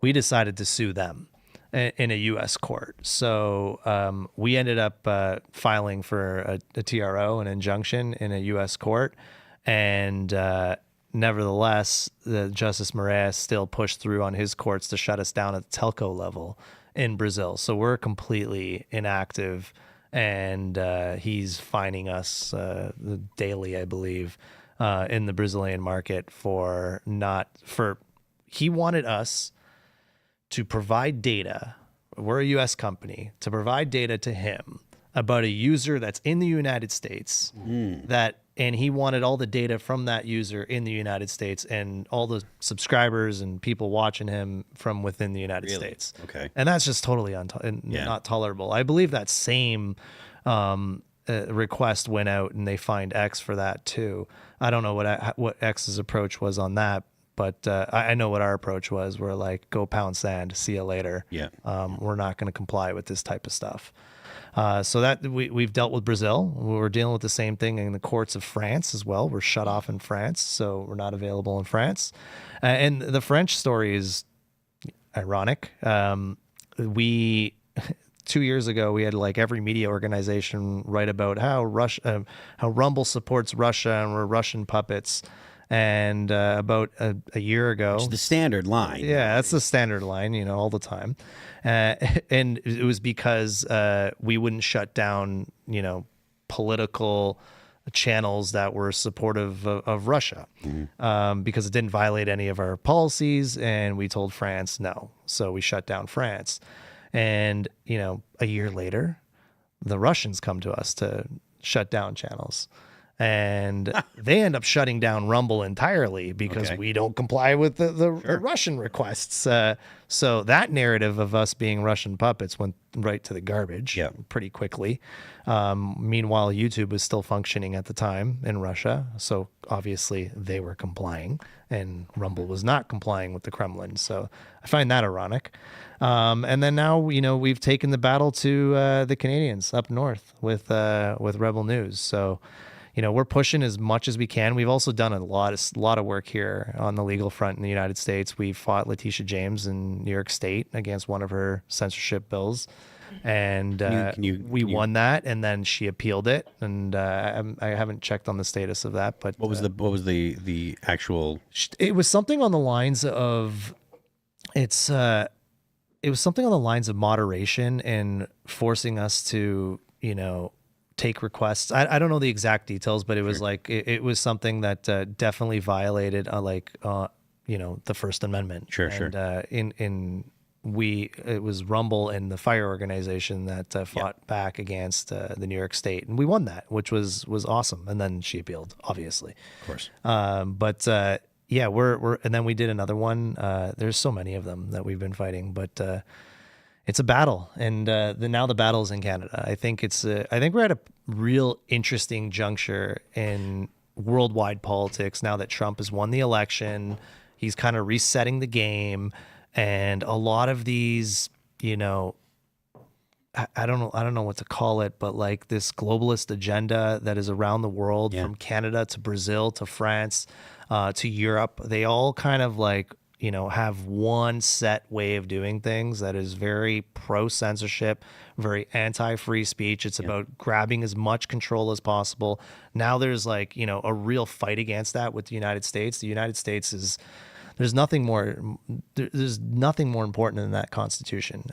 we decided to sue them in a U.S. court. So we ended up filing for a TRO, an injunction in a U.S. court, and nevertheless, Justice Moraes still pushed through on his courts to shut us down at the telco level in Brazil. So we're completely inactive, and he's fining us daily, I believe, in the Brazilian market he wanted us to provide data. We're a U.S. company, to provide data to him about a user that's in the United States and he wanted all the data from that user in the United States and all the subscribers and people watching him from within the United States. Okay. And that's just totally not tolerable. I believe that same request went out and they fined X for that too. I don't know what X's approach was on that, but I know what our approach was. We're like, go pound sand, see you later. Yeah. We're not going to comply with this type of stuff. So that we've dealt with Brazil. We're dealing with the same thing in the courts of France as well. We're shut off in France, so we're not available in France. And the French story is ironic. 2 years ago, we had like every media organization write about how Rumble supports Russia and we're Russian puppets. And about a year ago, It's the standard line. yeah, that's the standard line, all the time. And it was because we wouldn't shut down, political channels that were supportive of Russia because it didn't violate any of our policies. And we told France no. So we shut down France. And, a year later, the Russians come to us to shut down channels. And they end up shutting down Rumble entirely because we don't comply with the Russian requests. So that narrative of us being Russian puppets went right to the garbage pretty quickly. Meanwhile, YouTube was still functioning at the time in Russia. So obviously they were complying and Rumble was not complying with the Kremlin. So I find that ironic. And then now, we've taken the battle to the Canadians up north with Rebel News. So we're pushing as much as we can. We've also done a lot of work here on the legal front in the United States. We fought Letitia James in New York State against one of her censorship bills, and we won that. And then she appealed it, and I haven't checked on the status of that. But What was the actual? It was something on the lines of it was something on the lines of moderation and forcing us to take requests. I don't know the exact details, but it was like it was something that definitely violated the First Amendment. Sure. It was Rumble and the Fire organization that fought back against the New York State, and we won that, which was awesome. And then she appealed, obviously, Of course. we're and then we did another one. There's so many of them that we've been fighting, but it's a battle, and now the battle's in Canada. I think we're at a real interesting juncture in worldwide politics now that Trump has won the election. He's kind of resetting the game, and a lot of these, I don't know what to call it, but like this globalist agenda that is around the world, from Canada to Brazil to France to Europe, they all kind of have one set way of doing things that is very pro-censorship, very anti-free speech. It's about grabbing as much control as possible. Now there's a real fight against that with the United States. The United States is there's nothing more important than that Constitution.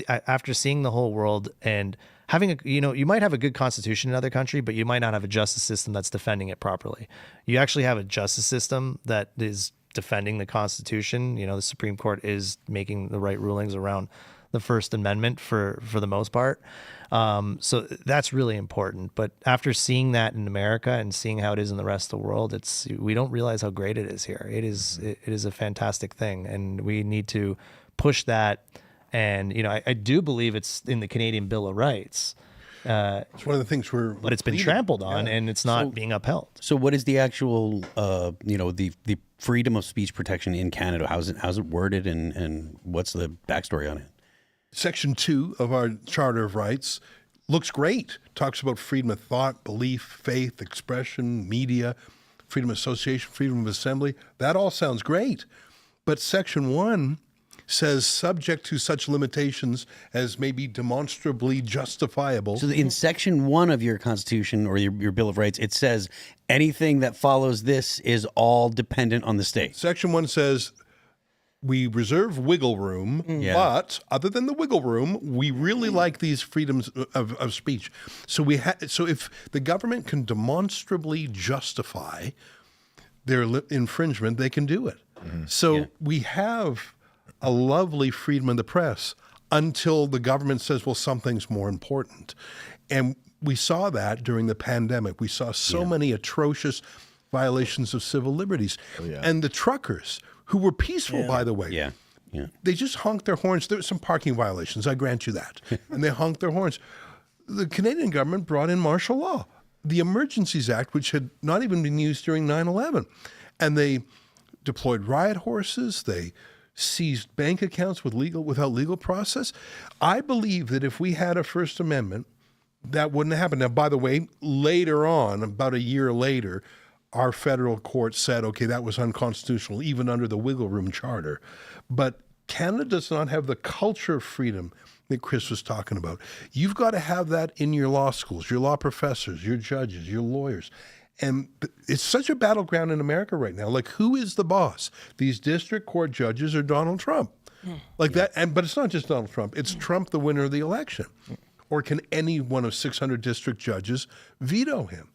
After seeing the whole world and having you might have a good constitution in another country, but you might not have a justice system that's defending it properly. You actually have a justice system that is defending the Constitution. The Supreme Court is making the right rulings around the First Amendment for the most part. So that's really important. But after seeing that in America and seeing how it is in the rest of the world, we don't realize how great it is here. It is a fantastic thing, and we need to push that. And I do believe it's in the Canadian Bill of Rights. It's one of the things but it's been trampled on, and it's not being upheld. So what is the actual, the freedom of speech protection in Canada? How's it worded, and what's the backstory on it? Section 2 of our Charter of Rights looks great. Talks about freedom of thought, belief, faith, expression, media, freedom of association, freedom of assembly. That all sounds great. But Section 1 says subject to such limitations as may be demonstrably justifiable. So in Section 1 of your Constitution or your Bill of Rights, it says anything that follows this is all dependent on the state. Section 1 says we reserve wiggle room, but other than the wiggle room, we really like these freedoms of speech. So so if the government can demonstrably justify their infringement, they can do it. So we have a lovely freedom of the press until the government says, well, something's more important. And we saw that during the pandemic. We saw so many atrocious violations of civil liberties. And the truckers, who were peaceful, by the way, they just honked their horns. There were some parking violations, I grant you that. And they honked their horns. The Canadian government brought in martial law, the Emergencies Act, which had not even been used during 9/11. And they deployed riot horses. They seized bank accounts without legal process. I believe that if we had a First Amendment, that wouldn't happen. Now, by the way, later on, about a year later, our federal court said, okay, that was unconstitutional, even under the Wiggle Room Charter. But Canada does not have the culture of freedom that Chris was talking about. You've got to have that in your law schools, your law professors, your judges, your lawyers. And it's such a battleground in America right now. Like, who is the boss? These district court judges or Donald Trump? Like that. But it's not just Donald Trump. It's Trump, the winner of the election. Or can any one of 600 district judges veto him?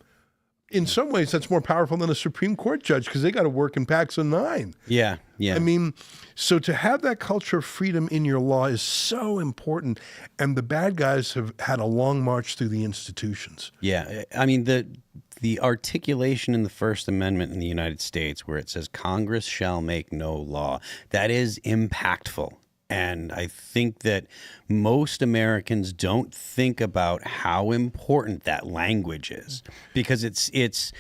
In some ways, that's more powerful than a Supreme Court judge because they got to work in packs of 9. Yeah. I mean, so to have that culture of freedom in your law is so important. And the bad guys have had a long march through the institutions. Yeah. I mean, the articulation in the First Amendment in the United States where it says Congress shall make no law, that is impactful. And I think that most Americans don't think about how important that language is because it's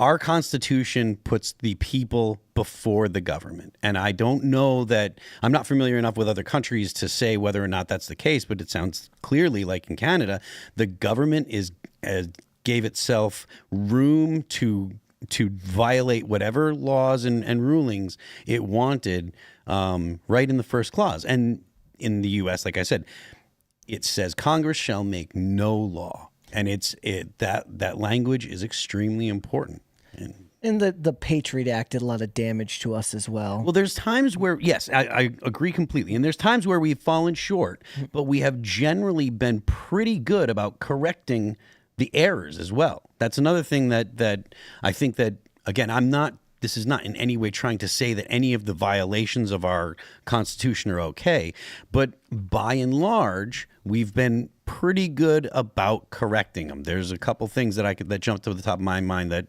our Constitution puts the people before the government. And I don't know that I'm not familiar enough with other countries to say whether or not that's the case, but it sounds clearly like in Canada, the government gave itself room to violate whatever laws and rulings it wanted right in the first clause. And in the U.S., like I said, it says Congress shall make no law. And that language is extremely important. And the Patriot Act did a lot of damage to us as well. Well, there's times where, yes, I agree completely. And there's times where we've fallen short, but we have generally been pretty good about correcting the errors as well. That's another thing that I think that, again, this is not in any way trying to say that any of the violations of our Constitution are okay, but by and large, we've been pretty good about correcting them. There's a couple things that jumped to the top of my mind that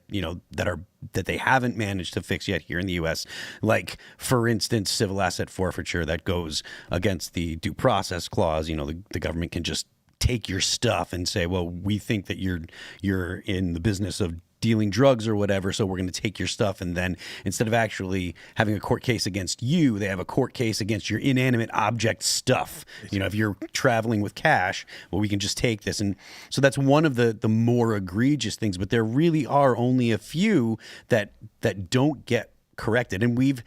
they haven't managed to fix yet here in the U.S. Like, for instance, civil asset forfeiture that goes against the due process clause. The government can just take your stuff and say, well, we think that you're in the business of dealing drugs or whatever, so we're going to take your stuff. And then instead of actually having a court case against you, they have a court case against your inanimate object stuff. If you're traveling with cash, well, we can just take this. And so that's one of the more egregious things, but there really are only a few that don't get corrected. And we've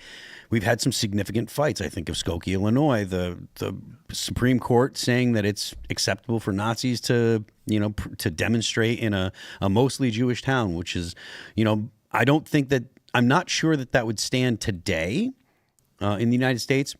had some significant fights. I think of Skokie, Illinois, the Supreme Court saying that it's acceptable for Nazis to demonstrate in a mostly Jewish town, which is, I'm not sure that would stand today, in the United States.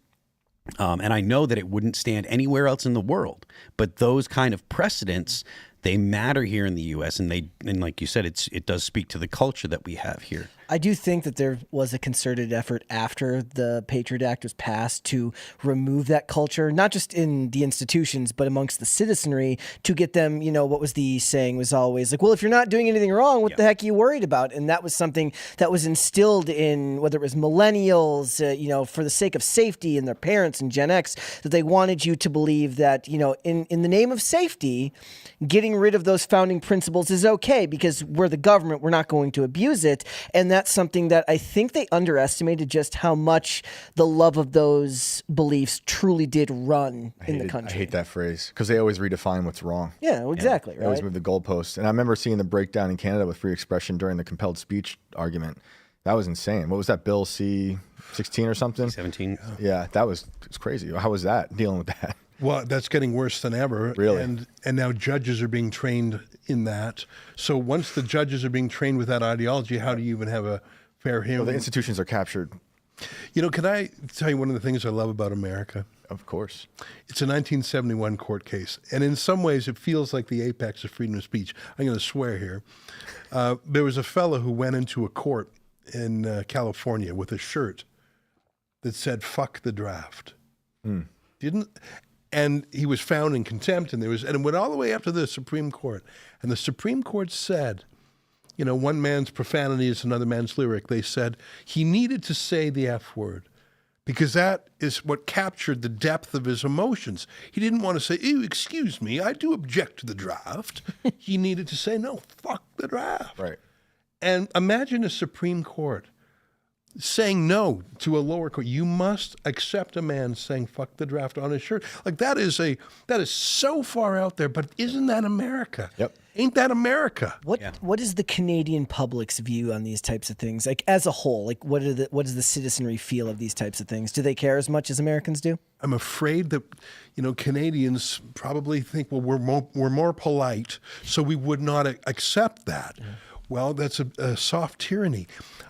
And I know that it wouldn't stand anywhere else in the world. But those kind of precedents, they matter here in the U.S. And like you said, it does speak to the culture that we have here. I do think that there was a concerted effort after the Patriot Act was passed to remove that culture, not just in the institutions, but amongst the citizenry, to get them, what was the saying was always like, well, if you're not doing anything wrong, what the heck are you worried about? And that was something that was instilled in, whether it was millennials, for the sake of safety, and their parents and Gen X, that they wanted you to believe that, in the name of safety, getting rid of those founding principles is okay because we're the government, we're not going to abuse it. And that's something that I think they underestimated, just how much the love of those beliefs truly did run in the country. I hate that phrase because they always redefine what's wrong. Yeah, well, exactly. They always move the goalposts. And I remember seeing the breakdown in Canada with free expression during the compelled speech argument. That was insane. What was that, Bill C-16 or something? 17. Yeah, it's crazy. How was that, dealing with that? Well, that's getting worse than ever. Really? And now judges are being trained in that. So once the judges are being trained with that ideology, how do you even have a fair hearing? Well, the institutions are captured. Can I tell you one of the things I love about America? Of course. It's a 1971 court case. And in some ways, it feels like the apex of freedom of speech. I'm going to swear here. There was a fellow who went into a court in California with a shirt that said, "Fuck the draft." And he was found in contempt, and it went all the way up to the Supreme Court. And the Supreme Court said, one man's profanity is another man's lyric. They said he needed to say the F word because that is what captured the depth of his emotions. He didn't want to say, "Ew, excuse me, I do object to the draft." He needed to say, "No, fuck the draft." Right. And imagine a Supreme Court saying no to a lower court. You must accept a man saying "fuck the draft" on his shirt. Like that is so far out there, but isn't that America? Yep. Ain't that America? What is the Canadian public's view on these types of things? Like as a whole, like what does the citizenry feel of these types of things? Do they care as much as Americans do? I'm afraid that Canadians probably think, well, we're more polite, so we would not accept that. Yeah. Well, that's a soft tyranny.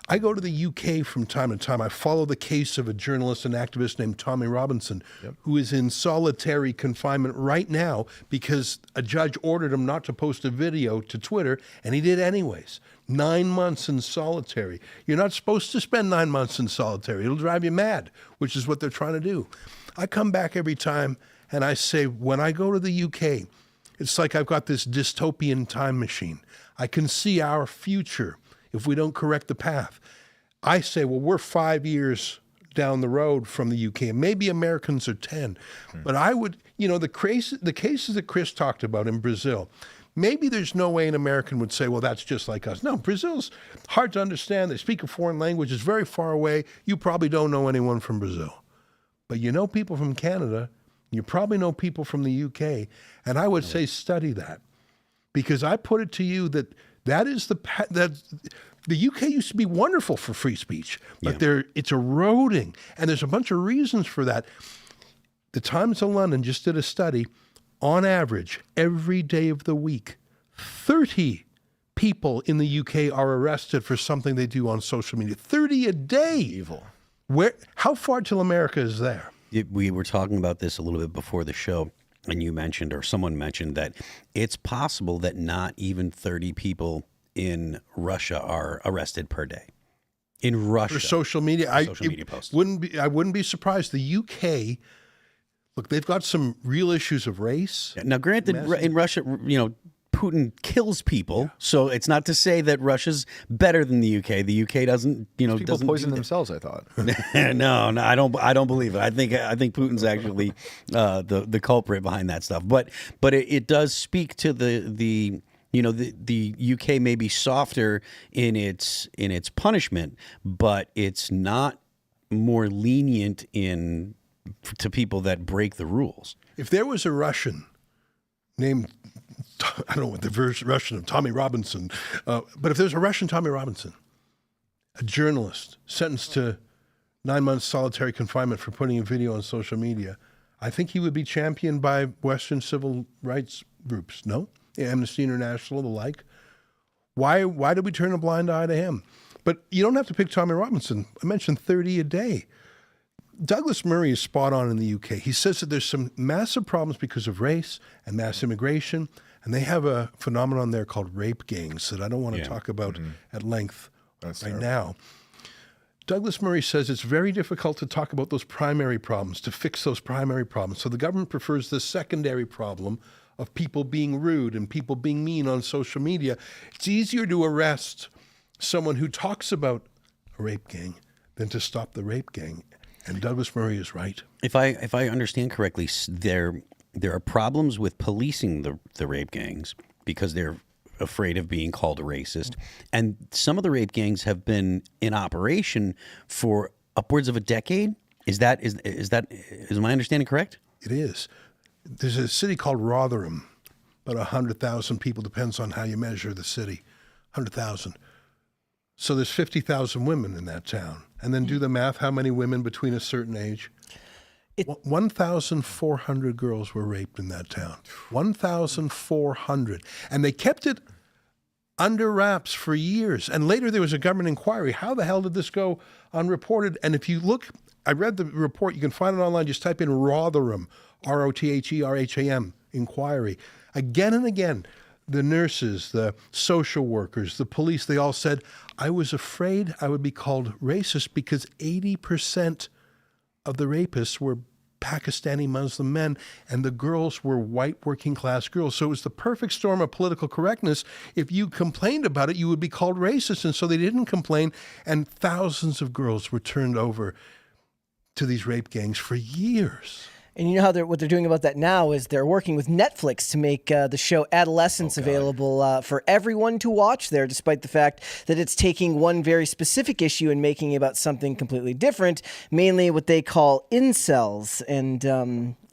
I go to the UK from time to time. I follow the case of a journalist and activist named Tommy Robinson, who is in solitary confinement right now because a judge ordered him not to post a video to Twitter, and he did anyways. 9 months in solitary. You're not supposed to spend 9 months in solitary. It'll drive you mad, which is what they're trying to do. I come back every time, and I say, when I go to the UK, it's like I've got this dystopian time machine. I can see our future if we don't correct the path. I say, well, we're 5 years down the road from the UK. Maybe Americans are 10. But I would, the cases that Chris talked about in Brazil, maybe there's no way an American would say, well, that's just like us. No, Brazil's hard to understand. They speak a foreign language. It's very far away. You probably don't know anyone from Brazil. But you know people from Canada. You probably know people from the UK. And I would say study that. Because I put it to you that the UK used to be wonderful for free speech, but it's eroding. And there's a bunch of reasons for that. The Times of London just did a study. On average, every day of the week, 30 people in the UK are arrested for something they do on social media. 30 a day. Evil. How far till America is there? We were talking about this a little bit before the show. And you mentioned, or someone mentioned, that it's possible that not even 30 people in Russia are arrested per day. In Russia. For social media. Social media posts. I wouldn't be surprised. The UK, look, they've got some real issues of race. Now, granted, in Russia, Putin kills people, so it's not to say that Russia's better than the UK. The UK doesn't, people doesn't poison themselves. I thought. No, I don't believe it. I think Putin's actually the culprit behind that stuff. But it does speak to the UK may be softer in its punishment, but it's not more lenient to people that break the rules. If there was a Russian named, I don't know what the Russian of Tommy Robinson, but if there's a Russian Tommy Robinson, a journalist sentenced to 9 months solitary confinement for putting a video on social media, I think he would be championed by Western civil rights groups, no? Amnesty International, the like. Why did we turn a blind eye to him? But you don't have to pick Tommy Robinson. I mentioned 30 a day. Douglas Murray is spot on in the UK. He says that there's some massive problems because of race and mass immigration, and they have a phenomenon there called rape gangs that I don't want to talk about at length now. Douglas Murray says it's very difficult to talk about those primary problems, to fix those primary problems. So the government prefers the secondary problem of people being rude and people being mean on social media. It's easier to arrest someone who talks about a rape gang than to stop the rape gang. And Douglas Murray is right. If I understand correctly, there are problems with policing the rape gangs because they're afraid of being called racist. And some of the rape gangs have been in operation for upwards of a decade. Is my understanding correct? It is. There's a city called Rotherham, about 100,000 people, depends on how you measure the city, 100,000. So there's 50,000 women in that town. And then do the math, how many women between a certain age? 1,400 girls were raped in that town. 1,400. And they kept it under wraps for years. And later there was a government inquiry. How the hell did this go unreported? And if you look, I read the report. You can find it online. Just type in Rotherham, Rotherham, inquiry. Again and again, the nurses, the social workers, the police, they all said, I was afraid I would be called racist because 80% of the rapists were Pakistani Muslim men, and the girls were white working class girls. So it was the perfect storm of political correctness. If you complained about it, you would be called racist. And so they didn't complain, and thousands of girls were turned over to these rape gangs for years. And you know how what they're doing about that now is they're working with Netflix to make the show Adolescence available for everyone to watch there, despite the fact that it's taking one very specific issue and making it about something completely different, mainly what they call incels. And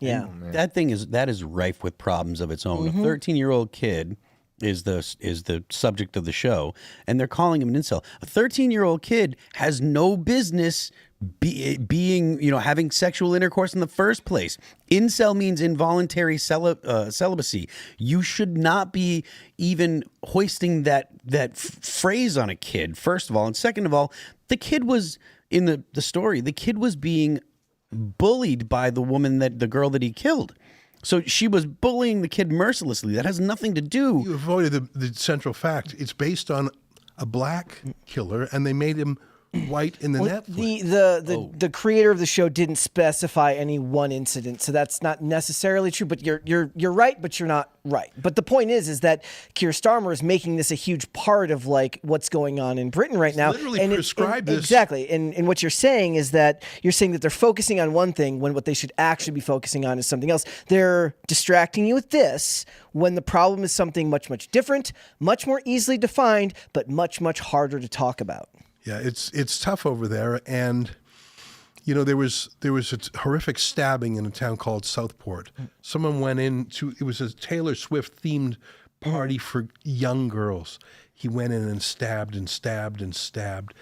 that is rife with problems of its own. A 13-year-old kid is the subject of the show, and they're calling him an incel. A 13-year-old kid has no business being, having sexual intercourse in the first place. Incel means involuntary celibacy. You should not be even hoisting that phrase on a kid, first of all. And second of all, the kid was, in the story, the kid was being bullied by the girl that he killed. So she was bullying the kid mercilessly. That has nothing to do. You avoided the central fact. It's based on a black killer, and they made him white in the Netflix. The creator of the show didn't specify any one incident, so that's not necessarily true. But you're right, but you're not right. But the point is that Keir Starmer is making this a huge part of like what's going on in Britain right now. Literally prescribed this. Exactly. And what you're saying is that you're saying that they're focusing on one thing when what they should actually be focusing on is something else. They're distracting you with this when the problem is something much, much different, much more easily defined, but much, much harder to talk about. Yeah, it's tough over there, and there was a horrific stabbing in a town called Southport. Someone went it was a Taylor Swift themed party for young girls. He went in and stabbed and stabbed and stabbed,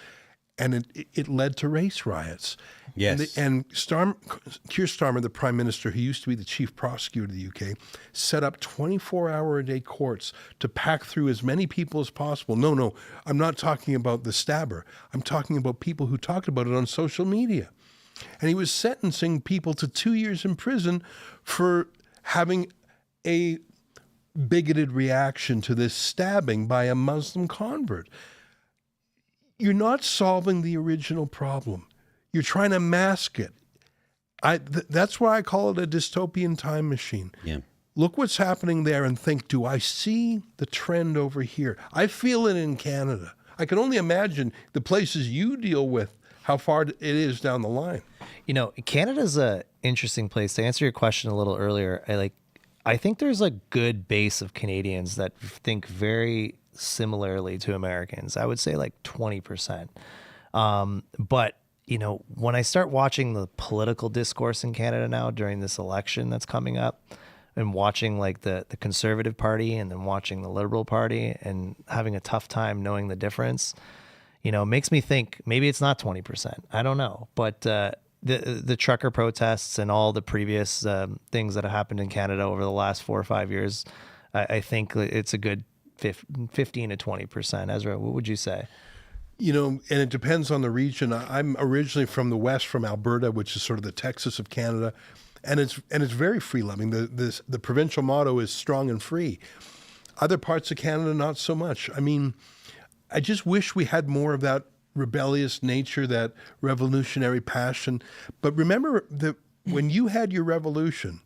and it led to race riots. Yes. And Keir Starmer, the Prime Minister, who used to be the Chief Prosecutor of the UK, set up 24-hour-a-day courts to pack through as many people as possible. No, I'm not talking about the stabber. I'm talking about people who talked about it on social media. And he was sentencing people to 2 years in prison for having a bigoted reaction to this stabbing by a Muslim convert. You're not solving the original problem. You're trying to mask it. That's why I call it a dystopian time machine. Yeah. Look what's happening there and think, do I see the trend over here? I feel it in Canada. I can only imagine the places you deal with, how far it is down the line. Canada's a interesting place. To answer your question a little earlier, I think there's a good base of Canadians that think very similarly to Americans. I would say like 20%. But when I start watching the political discourse in Canada now during this election that's coming up, and watching like the Conservative Party and then watching the Liberal Party and having a tough time knowing the difference, makes me think maybe it's not 20%. I don't know. But the trucker protests and all the previous things that have happened in Canada over the last 4 or 5 years, I think it's a good 15 to 20%. Ezra, what would you say? and it depends on the region. I'm originally from the West, from Alberta, which is sort of the Texas of Canada, and it's very free loving. The provincial motto is strong and free. Other parts of Canada, not so much. I mean, I just wish we had more of that rebellious nature, that revolutionary passion. But remember that when you had your revolution,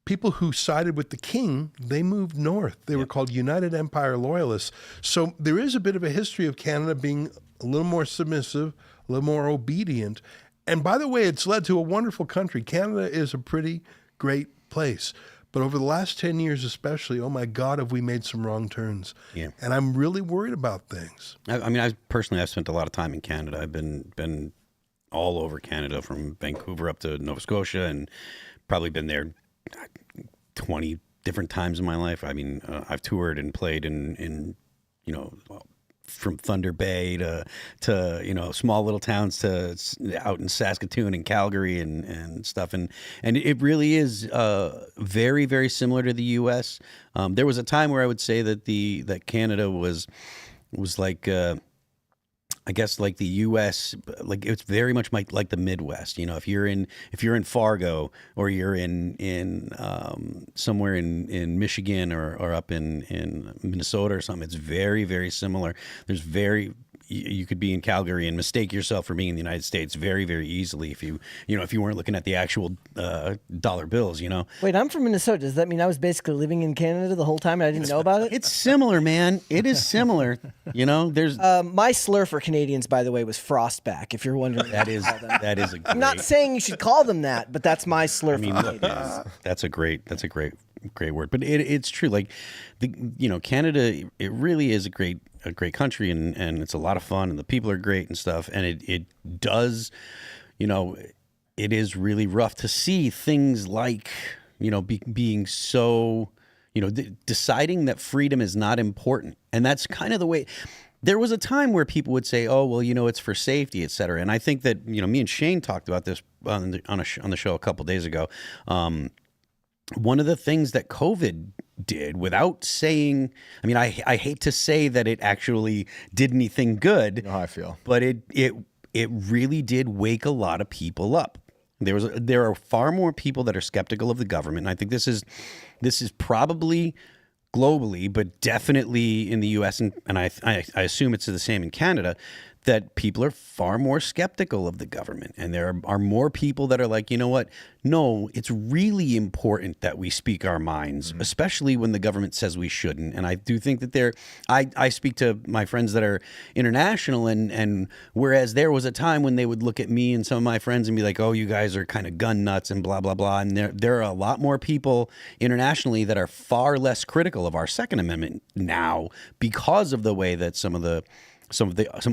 people who sided with the king, they moved north. They were called United Empire Loyalists. So there is a bit of a history of Canada being a little more submissive, a little more obedient. And by the way, it's led to a wonderful country. Canada is a pretty great place. But over the last 10 years especially, oh my God, have we made some wrong turns. Yeah. And I'm really worried about things. I mean, I've spent a lot of time in Canada. I've been all over Canada, from Vancouver up to Nova Scotia, and probably been there 20 different times in my life. I mean, I've toured and played in from Thunder Bay to small little towns to out in Saskatoon and Calgary and stuff, and it really is very, very similar to the U.S. There was a time where I would say that Canada was like I guess like the U.S., like it's very much like the Midwest. If you're in Fargo, or you're in somewhere in Michigan or up in Minnesota or something, it's very, very similar. You could be in Calgary and mistake yourself for being in the United States very, very easily if you weren't looking at the actual dollar bills. Wait, I'm from Minnesota. Does that mean I was basically living in Canada the whole time and I didn't know about it? It's similar, man. It is similar. There's my slur for Canadians, by the way, was frostback. If you're wondering, that is a great, I'm not saying you should call them that, but that's my slur for Canadians. That's a great word. But it's true. Like Canada, it really is a great country, and it's a lot of fun, and the people are great and stuff. And it does, it is really rough to see things like, being so, deciding that freedom is not important. And that's kind of the way. There was a time where people would say, "Oh, well, it's for safety, et cetera." And I think that me and Shane talked about this on the show a couple days ago. One of the things that COVID did, without saying, I mean, I hate to say that it actually did anything good. You know how I feel. But it really did wake a lot of people up. There are far more people that are skeptical of the government. And I think this is probably globally, but definitely in the U.S. and I assume it's the same in Canada, that people are far more skeptical of the government. And there are more people that are like, you know what? No, it's really important that we speak our minds, especially when the government says we shouldn't. And I do think that I speak to my friends that are international, and whereas there was a time when they would look at me and some of my friends and be like, oh, you guys are kind of gun nuts and blah, blah, blah. And there are a lot more people internationally that are far less critical of our Second Amendment now because of the way that some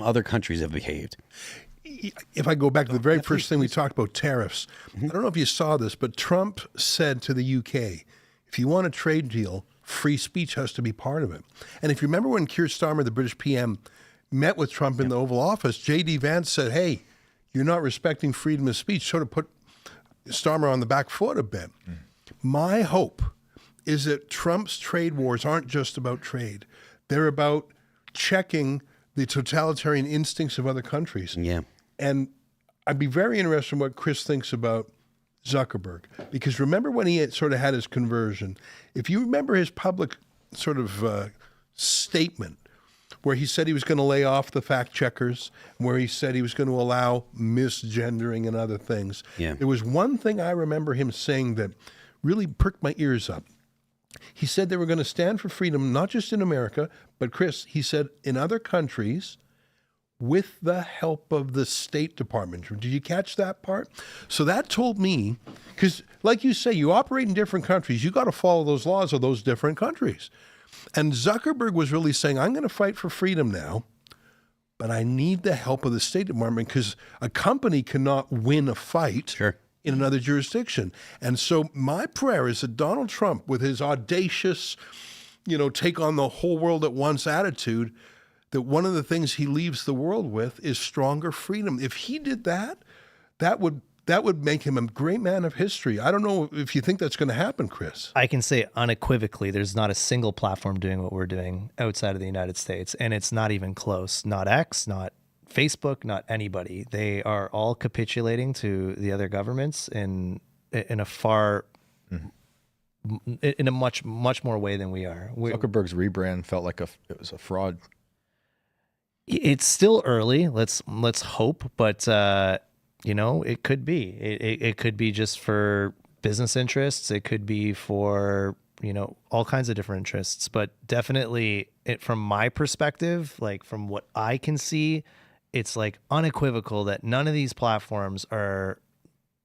other countries have behaved. If I go back to the very first thing we talked about, tariffs, I don't know if you saw this, but Trump said to the UK, if you want a trade deal, free speech has to be part of it. And if you remember when Keir Starmer, the British PM, met with Trump in the Oval Office, J.D. Vance said, hey, you're not respecting freedom of speech, sort of put Starmer on the back foot a bit. My hope is that Trump's trade wars aren't just about trade. They're about checking the totalitarian instincts of other countries. Yeah. And I'd be very interested in what Chris thinks about Zuckerberg. Because remember when he sort of had his conversion, if you remember his public sort of statement where he said he was going to lay off the fact checkers, where he said he was going to allow misgendering and other things. Yeah. There was one thing I remember him saying that really perked my ears up. He said they were going to stand for freedom, not just in America, but Chris, he said in other countries with the help of the State Department. Did you catch that part? So that told me, because like you say, you operate in different countries, you got to follow those laws of those different countries. And Zuckerberg was really saying, I'm going to fight for freedom now, but I need the help of the State Department because a company cannot win a fight. Sure. In another jurisdiction. And so my prayer is that Donald Trump, with his audacious, take on the whole world at once attitude, that one of the things he leaves the world with is stronger freedom. If he did that, that would make him a great man of history. I don't know if you think that's going to happen, Chris. I can say unequivocally, there's not a single platform doing what we're doing outside of the United States, and it's not even close. Not X, not Facebook, not anybody. They are all capitulating to the other governments in a far, in a much more way than we are. Zuckerberg's rebrand felt like it was a fraud. It's still early. Let's hope, but it could be. It could be just for business interests. It could be for all kinds of different interests. But definitely, from my perspective, like from what I can see, it's like unequivocal that none of these platforms are.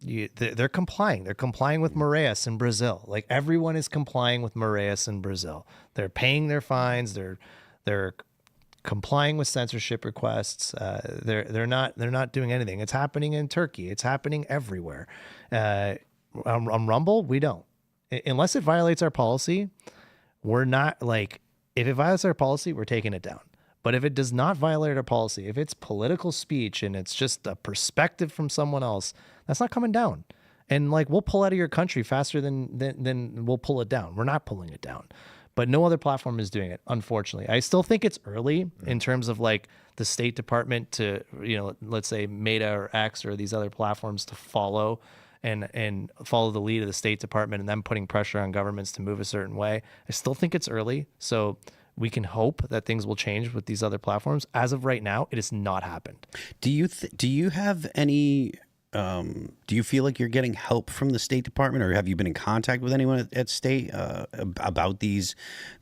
They're complying. They're complying with Moraes in Brazil. Like everyone is complying with Moraes in Brazil. They're paying their fines. They're complying with censorship requests. They're not doing anything. It's happening in Turkey. It's happening everywhere. On Rumble, we don't. Unless it violates our policy, we're not like, if it violates our policy, we're taking it down. But if it does not violate our policy, if it's political speech and it's just a perspective from someone else, that's not coming down. And like, we'll pull out of your country faster than we'll pull it down. We're not pulling it down. But no other platform is doing it, unfortunately. I still think it's early in terms of like the State Department to, let's say Meta or X or these other platforms to follow and follow the lead of the State Department and them putting pressure on governments to move a certain way. I still think it's early. So we can hope that things will change with these other platforms. As of right now, it has not happened. Do you have any? Do you feel like you're getting help from the State Department, or have you been in contact with anyone at State about these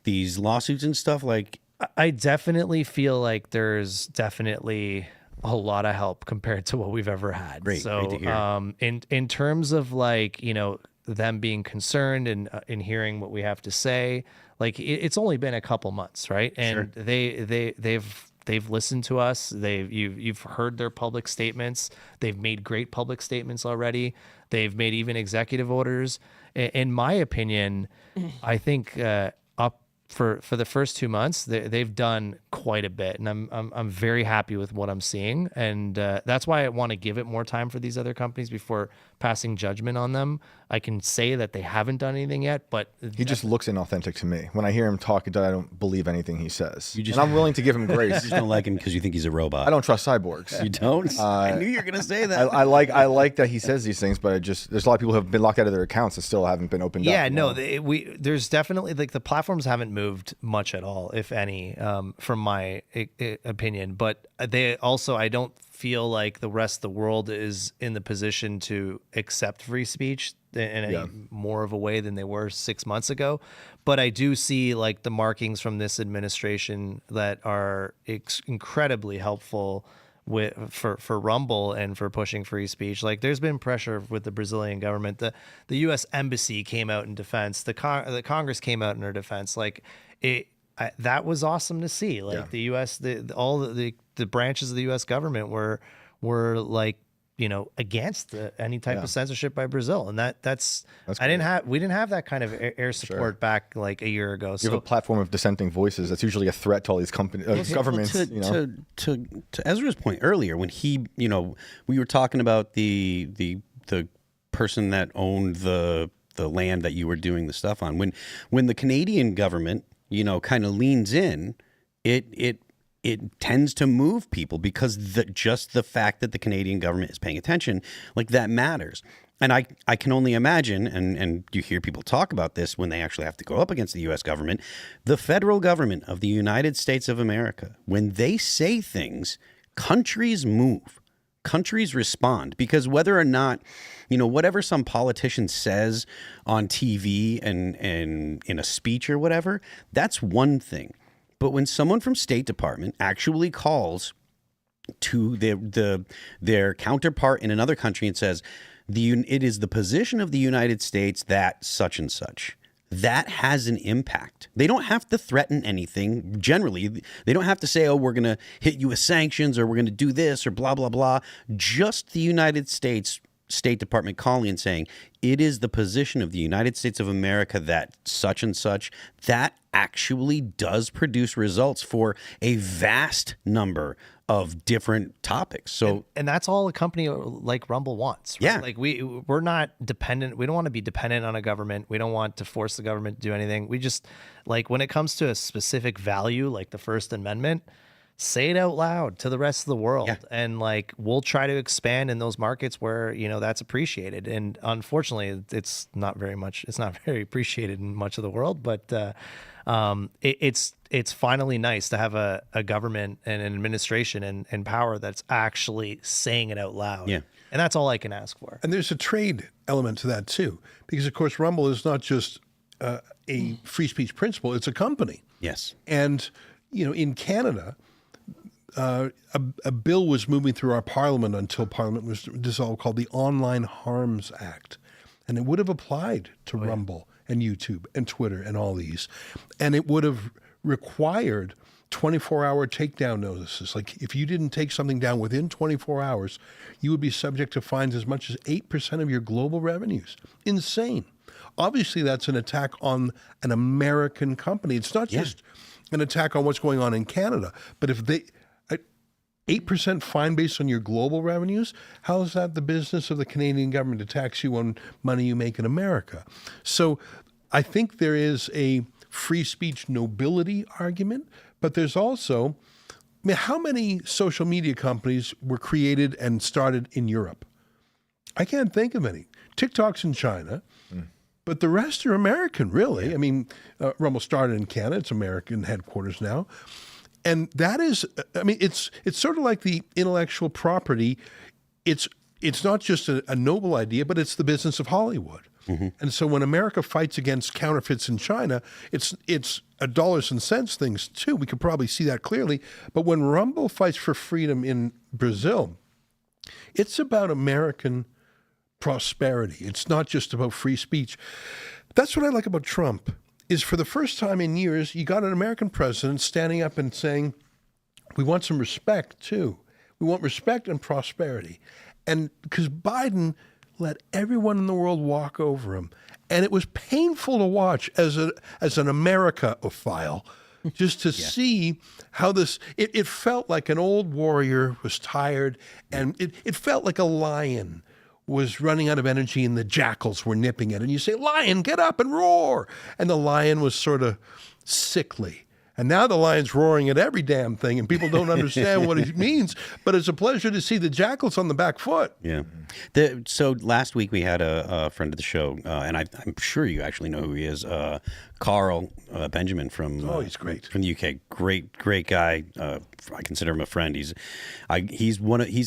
lawsuits and stuff? Like, I definitely feel like there's definitely a lot of help compared to what we've ever had. Great to hear. In terms of like them being concerned and in hearing what we have to say, like it's only been a couple months, right? And sure. They've listened to us. You've heard their public statements. They've made great public statements already. They've made even executive orders. In my opinion, I think up for the first 2 months, they've done quite a bit, and I'm very happy with what I'm seeing. And that's why I want to give it more time for these other companies before passing judgment on them. I can say that they haven't done anything yet, but he just looks inauthentic to me. When I hear him talk, I don't believe anything he says. And I'm willing to give him grace. You just don't like him because you think he's a robot. I don't trust cyborgs. You don't? I knew you were going to say that. I like that he says these things, but there's a lot of people who have been locked out of their accounts that still haven't been opened up. Yeah, no, there's definitely like the platforms haven't moved much at all, if any, from my opinion. But they also, I don't feel like the rest of the world is in the position to accept free speech in any more of a way than they were 6 months ago. But I do see like the markings from this administration that are incredibly helpful for Rumble and for pushing free speech. Like there's been pressure with the Brazilian government. The U.S. embassy came out in defense. The Congress came out in their defense. Like that was awesome to see. Like the U.S., all the branches of the U.S. government were like, against any type of censorship by Brazil, and that's we didn't have that kind of air support back like a year ago. You have a platform of dissenting voices. That's usually a threat to all these companies, governments. To Ezra's point earlier, when he, we were talking about the person that owned the land that you were doing the stuff on. When the Canadian government, kind of leans in, it tends to move people because just the fact that the Canadian government is paying attention, like that matters. And I can only imagine, and you hear people talk about this when they actually have to go up against the U.S. government, the federal government of the United States of America, when they say things, countries move. Countries respond, because whether or not, whatever some politician says on TV and in a speech or whatever, that's one thing. But when someone from State Department actually calls to their counterpart in another country and says, it is the position of the United States that such and such, that has an impact. They don't have to threaten anything. Generally, they don't have to say, oh, we're going to hit you with sanctions or we're going to do this or blah, blah, blah. Just the United States State Department calling and saying, it is the position of the United States of America that such and such, that actually does produce results for a vast number of different topics. So, and that's all a company like Rumble wants, right? Yeah. Like we're not dependent. We don't want to be dependent on a government. We don't want to force the government to do anything. We just, like, when it comes to a specific value, like the First Amendment, say it out loud to the rest of the world. Yeah. And like, we'll try to expand in those markets where, that's appreciated. And unfortunately, it's not very appreciated in much of the world, but it's finally nice to have a government and an administration and power that's actually saying it out loud. Yeah. And that's all I can ask for. And there's a trade element to that too, because of course Rumble is not just a free speech principle; it's a company. Yes. And in Canada, a bill was moving through our Parliament until Parliament was dissolved, called the Online Harms Act, and it would have applied to Rumble and YouTube and Twitter and all these, and it would have required 24-hour takedown notices. Like if you didn't take something down within 24 hours, you would be subject to fines as much as 8% of your global revenues. Insane. Obviously, that's an attack on an American company. It's not just an attack on what's going on in Canada, but if they 8% fine based on your global revenues, how is that the business of the Canadian government to tax you on money you make in America? So I think there is a free speech nobility argument, but there's also, how many social media companies were created and started in Europe? I can't think of any. TikTok's in China, but the rest are American, really. Yeah. I mean, Rumble started in Canada. It's American headquarters now. And that is, it's sort of like the intellectual property. It's not just a noble idea, but it's the business of Hollywood. Mm-hmm. And so when America fights against counterfeits in China, it's a dollars and cents things too. We could probably see that clearly. But when Rumble fights for freedom in Brazil, it's about American prosperity. It's not just about free speech. That's what I like about Trump, is for the first time in years, you got an American president standing up and saying, we want some respect too. We want respect and prosperity. And because Biden let everyone in the world walk over him. And it was painful to watch as an America-ophile, just to see how this, it felt like an old warrior was tired, and it felt like a lion was running out of energy and the jackals were nipping it. And you say, lion, get up and roar. And the lion was sort of sickly. And now the lion's roaring at every damn thing, and people don't understand what it means. But it's a pleasure to see the jackals on the back foot. Yeah. So last week we had a friend of the show, and I'm sure you actually know who he is, Carl Benjamin from he's great. From the UK. Great guy. I consider him a friend. He's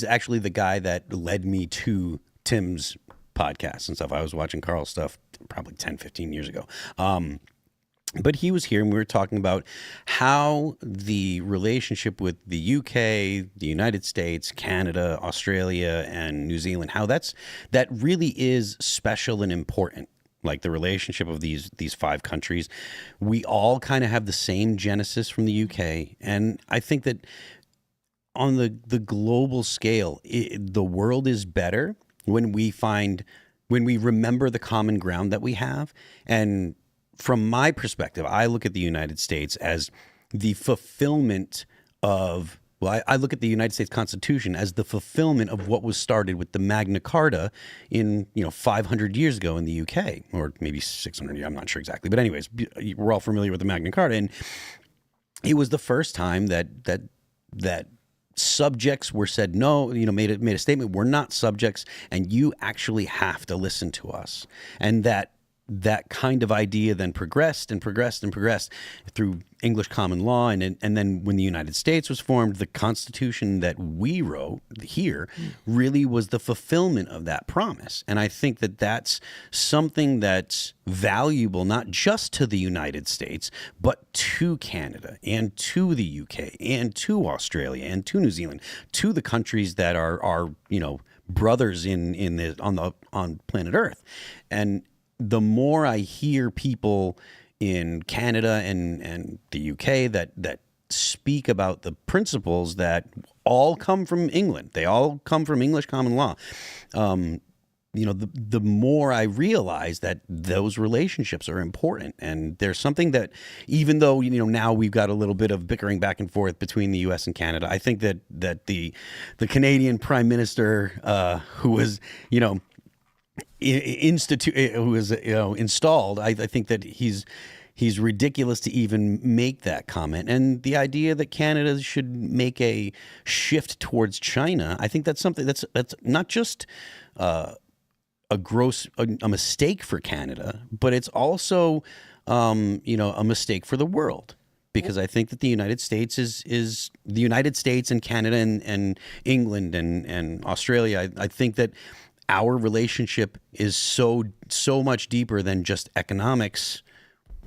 actually the guy that led me to Tim's podcast and stuff. I was watching Carl's stuff probably 10, 15 years ago. But he was here and we were talking about how the relationship with the UK, the United States, Canada, Australia, and New Zealand, how that really is special and important. Like the relationship of these 5 countries. We all kind of have the same genesis from the UK. And I think that on the global scale, the world is better when we remember the common ground that we have. And from my perspective, I look at the United States as the fulfillment of, I look at the United States Constitution as the fulfillment of what was started with the Magna Carta in, 500 years ago in the UK, or maybe 600 years, I'm not sure exactly. But anyways, we're all familiar with the Magna Carta. And it was the first time that subjects were said, no, made a statement, we're not subjects, and you actually have to listen to us. And that kind of idea then progressed and progressed and progressed through English common law. And then when the United States was formed, the Constitution that we wrote here really was the fulfillment of that promise. And I think that that's something that's valuable, not just to the United States, but to Canada and to the UK and to Australia and to New Zealand, to the countries that are brothers on planet Earth. And the more I hear people in Canada and the UK that speak about the principles that all come from England, they all come from English common law, the more I realize that those relationships are important. And there's something that, even though, now we've got a little bit of bickering back and forth between the US and Canada, I think that the Canadian Prime Minister, who was, who was installed, I think that he's ridiculous to even make that comment. And the idea that Canada should make a shift towards China, I think that's something that's not just a mistake for Canada, but it's also a mistake for the world. Because I think that the United States is the United States and Canada and England and Australia. I think that our relationship is so much deeper than just economics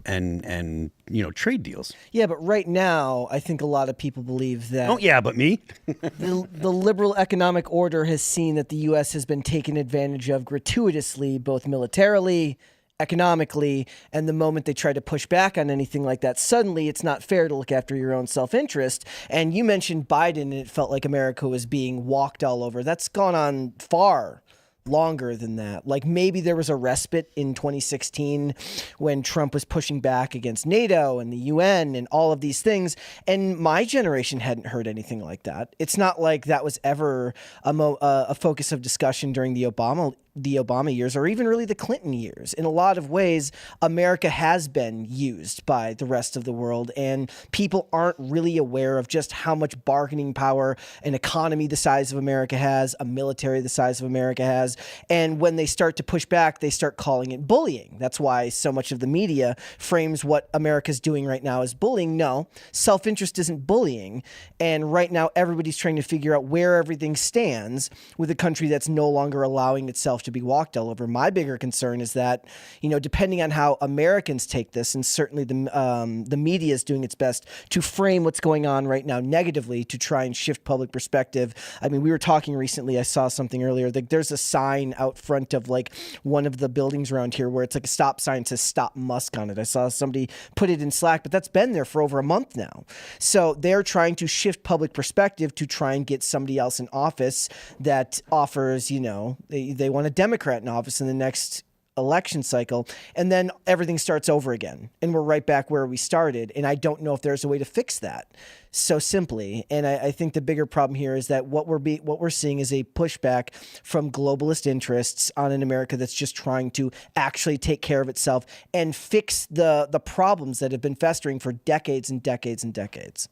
and trade deals. Yeah, but right now, I think a lot of people believe that. Oh yeah, but me. The liberal economic order has seen that the U.S. has been taken advantage of gratuitously, both militarily, economically, and the moment they try to push back on anything like that, suddenly it's not fair to look after your own self-interest. And you mentioned Biden, and it felt like America was being walked all over. That's gone on far longer than that. Like maybe there was a respite in 2016 when Trump was pushing back against NATO and the UN and all of these things. And my generation hadn't heard anything like that. It's not like that was ever a focus of discussion during the Obama years, or even really the Clinton years. In a lot of ways, America has been used by the rest of the world, and people aren't really aware of just how much bargaining power an economy the size of America has, a military the size of America has. And when they start to push back, they start calling it bullying. That's why so much of the media frames what America's doing right now as bullying. No, self-interest isn't bullying. And right now, everybody's trying to figure out where everything stands with a country that's no longer allowing itself to be walked all over. My bigger concern is that, depending on how Americans take this, and certainly the media is doing its best to frame what's going on right now negatively to try and shift public perspective. I mean, we were talking recently, I saw something earlier, like there's a sign out front of like one of the buildings around here where it's like a stop sign that says "Stop Musk" on it. I saw somebody put it in Slack, but that's been there for over a month now. So they're trying to shift public perspective to try and get somebody else in office that offers, they want a Democrat in office in the next election cycle, and then everything starts over again, and we're right back where we started. And I don't know if there's a way to fix that so simply. And I think the bigger problem here is that what we're seeing is a pushback from globalist interests on an America that's just trying to actually take care of itself and fix the problems that have been festering for decades and decades and decades.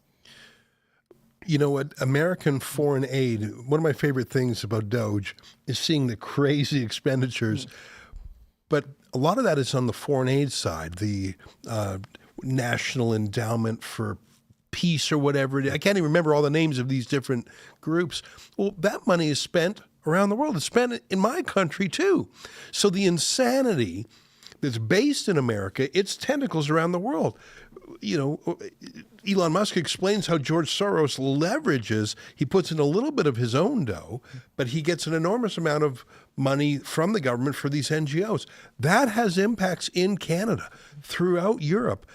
You know what? American foreign aid, one of my favorite things about Doge is seeing the crazy expenditures. But a lot of that is on the foreign aid side, the National Endowment for Peace or whatever. I can't even remember all the names of these different groups. Well, that money is spent around the world. It's spent in my country too. So the insanity that's based in America, its tentacles around the world. Elon Musk explains how George Soros leverages, he puts in a little bit of his own dough, but he gets an enormous amount of money from the government for these NGOs. That has impacts in Canada, throughout Europe.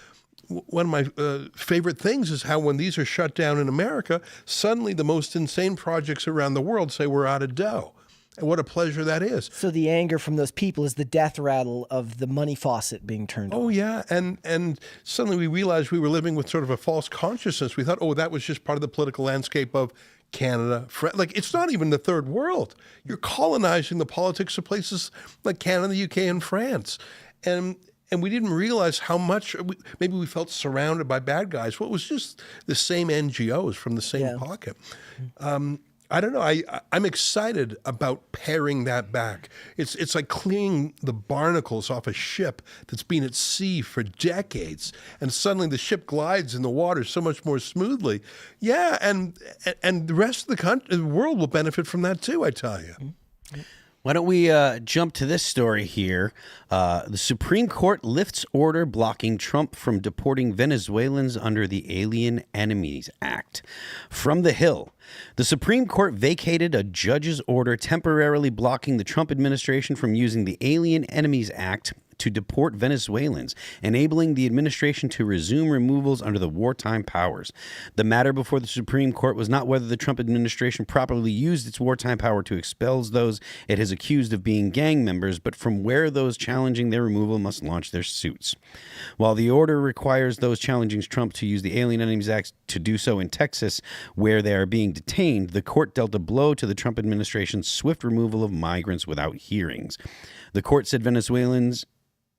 One of my favorite things is how when these are shut down in America, suddenly the most insane projects around the world say we're out of dough. And what a pleasure that is. So the anger from those people is the death rattle of the money faucet being turned on. Oh, yeah. And suddenly we realized we were living with sort of a false consciousness. We thought, that was just part of the political landscape of Canada. Like, it's not even the third world. You're colonizing the politics of places like Canada, the UK, and France. And we didn't realize how much, maybe we felt surrounded by bad guys. Well, it was just the same NGOs from the same pocket. I don't know. I'm excited about paring that back. It's like cleaning the barnacles off a ship that's been at sea for decades, and suddenly the ship glides in the water so much more smoothly. Yeah, and the rest of the world will benefit from that too, I tell you. Why don't we jump to this story here? The Supreme Court lifts order blocking Trump from deporting Venezuelans under the Alien Enemies Act. From the Hill, the Supreme Court vacated a judge's order temporarily blocking the Trump administration from using the Alien Enemies Act to deport Venezuelans, enabling the administration to resume removals under the wartime powers. The matter before the Supreme Court was not whether the Trump administration properly used its wartime power to expel those it has accused of being gang members, but from where those challenging their removal must launch their suits. While the order requires those challenging Trump to use the Alien Enemies Act to do so in Texas, where they are being detained, the court dealt a blow to the Trump administration's swift removal of migrants without hearings. The court said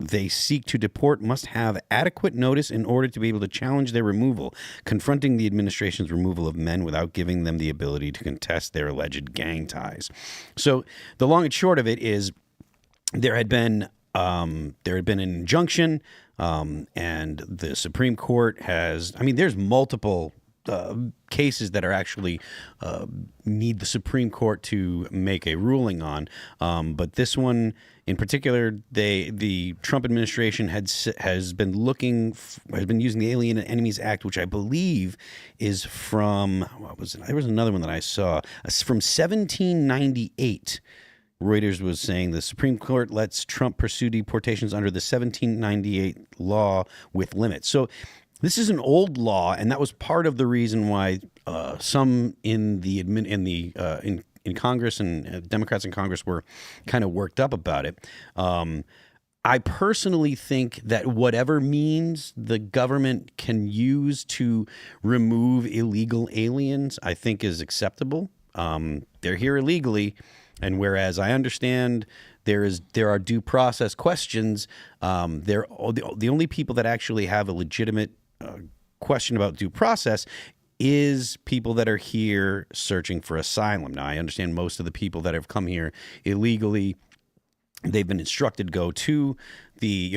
they seek to deport must have adequate notice in order to be able to challenge their removal, confronting the administration's removal of men without giving them the ability to contest their alleged gang ties. So the long and short of it is there had been an injunction, and the Supreme Court has, I mean, there's multiple cases that are actually need the Supreme Court to make a ruling on, but this one in particular, the Trump administration has been using the Alien and Enemies Act, which I believe is from, what was it? There was another one that I saw from 1798. Reuters was saying the Supreme Court lets Trump pursue deportations under the 1798 law with limits. So this is an old law, and that was part of the reason why some in Congress and Democrats in Congress were kind of worked up about it. I personally think that whatever means the government can use to remove illegal aliens, I think is acceptable. They're here illegally. And whereas I understand there are due process questions, the only people that actually have a legitimate question about due process is people that are here searching for asylum. Now, I understand most of the people that have come here illegally, they've been instructed to go to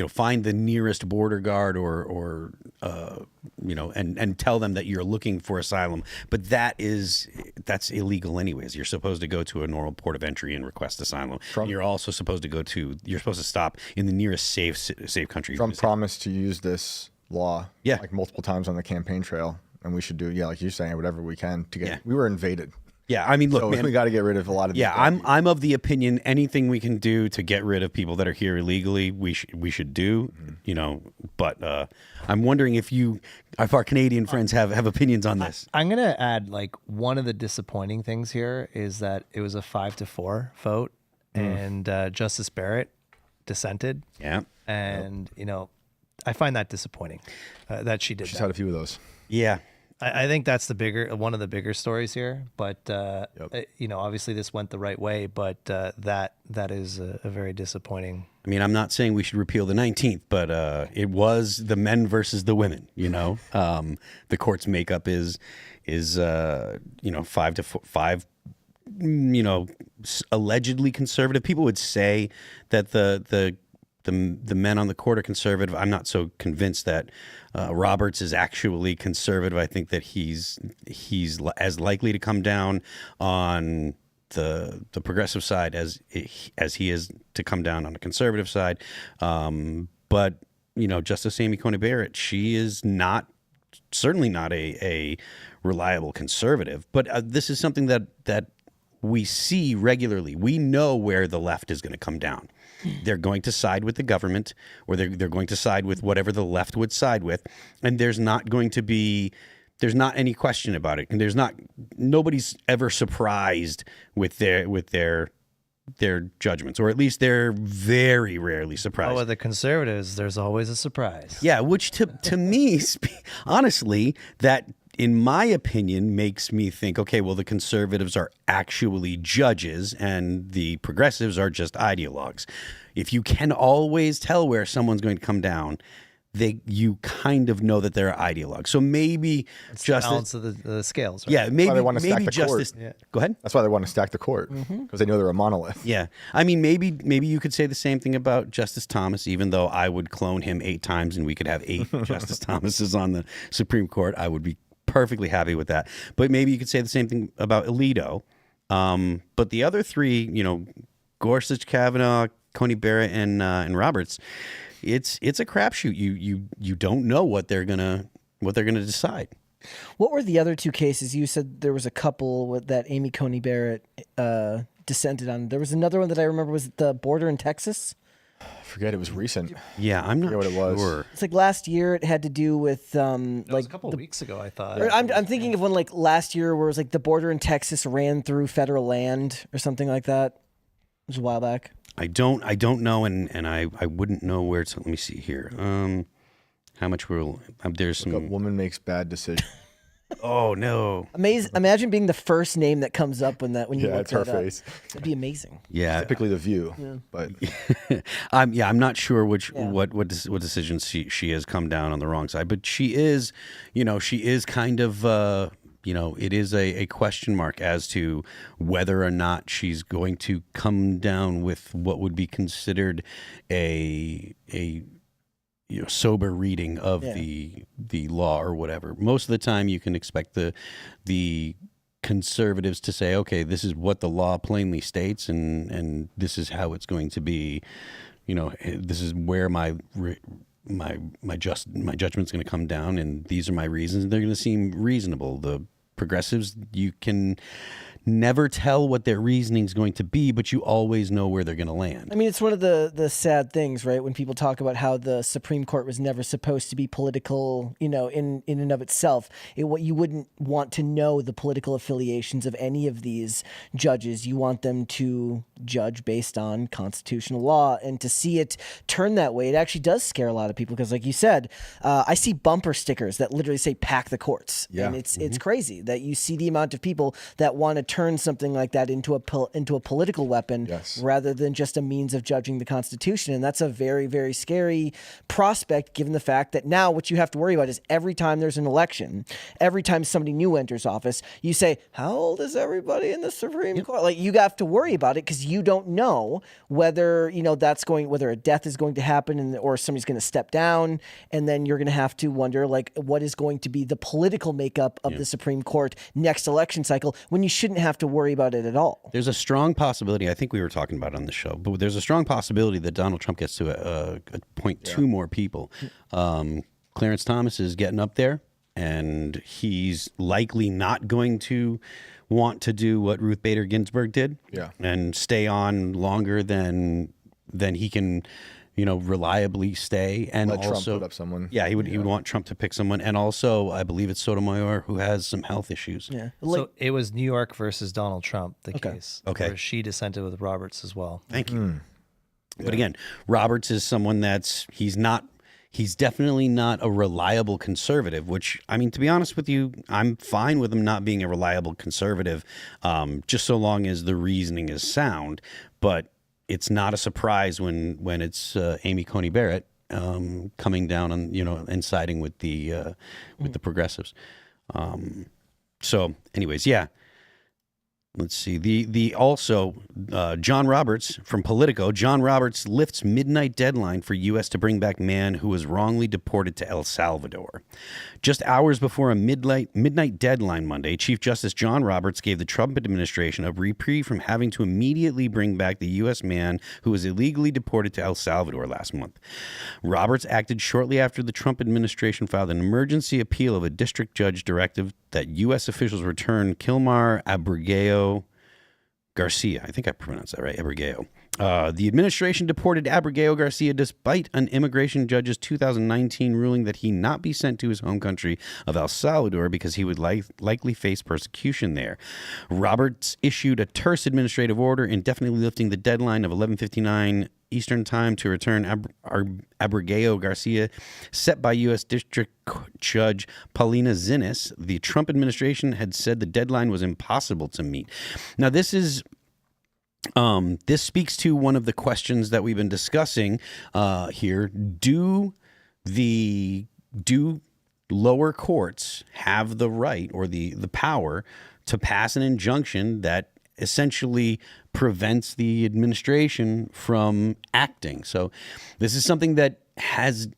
find the nearest border guard or and tell them that you're looking for asylum. But that's illegal anyways. You're supposed to go to a normal port of entry and request asylum. You're also supposed to you're supposed to stop in the nearest safe country. Trump promised to use this law like multiple times on the campaign trail, and we should do like you're saying, whatever we can to get. We were invaded. Yeah, I mean, look, so man, we got to get rid of a lot of. Yeah, I'm of the opinion anything we can do to get rid of people that are here illegally, we should do. But I'm wondering if our Canadian friends have opinions on this. I'm gonna add one of the disappointing things here is that it was a 5-4 vote, and Justice Barrett dissented. Yeah, and I find that disappointing that she did. She's that. had a few of those. Yeah. I think that's one of the bigger stories here, but obviously this went the right way, but that is a very disappointing. I mean, I'm not saying we should repeal the 19th, but it was the men versus the women. The court's makeup is 5-5. Allegedly conservative. People would say that the men on the court are conservative. I'm not so convinced that Roberts is actually conservative. I think that he's as likely to come down on the progressive side as he is to come down on the conservative side. But Justice Amy Coney Barrett, she is certainly not a reliable conservative. But this is something that we see regularly. We know where the left is going to come down. They're going to side with the government, or they're going to side with whatever the left would side with, and there's not any question about it. And nobody's ever surprised with their judgments, or at least they're very rarely surprised. Oh, with the conservatives, there's always a surprise. Yeah, which to me, honestly, that in my opinion makes me think, okay, well, the conservatives are actually judges and the progressives are just ideologues. If you can always tell where someone's going to come down, you kind of know that they're ideologues. So maybe it's justice, the balance of the scales. Right? Yeah, maybe they want to stack the justice. court. Yeah. Go ahead. That's why they want to stack the court, because they know they're a monolith. Yeah, I mean, maybe you could say the same thing about Justice Thomas. Even though I would clone him 8 times and we could have 8 Justice Thomases on the Supreme Court, I would be perfectly happy with that. But maybe you could say the same thing about Alito. But the other 3, Gorsuch, Kavanaugh, Coney Barrett, and Roberts, it's a crapshoot. You don't know what they're gonna decide. What were the other 2 cases? You said there was a couple that Amy Coney Barrett dissented on. There was another one that I remember was the border in Texas. I forget, it was recent. Yeah, I'm not what sure. It was. It's last year. It had to do with It was a couple of weeks ago, I thought. I'm thinking of one last year where it was the border in Texas ran through federal land or something like that. It was a while back. I don't know, and I wouldn't know where it's. Let me see here. How much there's some. A woman makes bad decisions. Oh no. Imagine being the first name that comes up when you look it's her that up. face. It'd be amazing. Yeah. Typically The View, but I'm not sure what decision she has come down on the wrong side, but she is kind of it is a question mark as to whether or not she's going to come down with what would be considered a sober reading of the law or whatever. Most of the time, you can expect the conservatives to say, okay, this is what the law plainly states, and this is how it's going to be. This is where my judgment's going to come down, and these are my reasons. And they're going to seem reasonable. The progressives, you can never tell what their reasoning is going to be, but you always know where they're going to land. I mean, it's one of the sad things, right? When people talk about how the Supreme Court was never supposed to be political, in and of itself. What you wouldn't want to know the political affiliations of any of these judges. You want them to judge based on constitutional law, and to see it turn that way, it actually does scare a lot of people because, like you said, I see bumper stickers that literally say "pack the courts," and it's crazy that you see the amount of people that want to turn something like that into a political weapon rather than just a means of judging the Constitution. And that's a very, very scary prospect, given the fact that now what you have to worry about is every time there's an election, every time somebody new enters office, you say, how old is everybody in the Supreme Court? Like, you have to worry about it because you don't know whether, whether a death is going to happen or somebody's going to step down. And then you're going to have to wonder, like, what is going to be the political makeup of the Supreme Court next election cycle, when you shouldn't have to worry about it at all. There's a strong possibility, I think we were talking about it on the show, but there's a strong possibility that Donald Trump gets to appoint two more people. Clarence Thomas is getting up there, and he's likely not going to want to do what Ruth Bader Ginsburg did and stay on longer than he can reliably stay, and let also Trump put up someone. Yeah, he would want Trump to pick someone, and also I believe it's Sotomayor who has some health issues. Yeah. So it was New York versus Donald Trump, the case. Okay. Where she dissented with Roberts as well. Thank you. But again, Roberts is someone he's definitely not a reliable conservative, which, I mean, to be honest with you, I'm fine with him not being a reliable conservative, just so long as the reasoning is sound. But it's not a surprise when it's Amy Coney Barrett coming down on and siding with the progressives. So, anyways, let's see. The also John Roberts from Politico. John Roberts lifts midnight deadline for U.S. to bring back man who was wrongly deported to El Salvador. Just hours before a midnight deadline Monday, Chief Justice John Roberts gave the Trump administration a reprieve from having to immediately bring back the U.S. man who was illegally deported to El Salvador last month. Roberts acted shortly after the Trump administration filed an emergency appeal of a district judge directive that U.S. officials return Kilmar Abrigueo Garcia. I think I pronounced that right, Abrigueo. The administration deported Abrigueo Garcia despite an immigration judge's 2019 ruling that he not be sent to his home country of El Salvador because he would likely face persecution there. Roberts issued a terse administrative order indefinitely lifting the deadline of 11:59 Eastern Time to return Abrigueo Garcia, set by U.S. District Judge Paulina Zinnes. The Trump administration had said the deadline was impossible to meet. Now, this speaks to one of the questions that we've been discussing here. Do lower courts have the right or the power to pass an injunction that essentially prevents the administration from acting? So this is something that has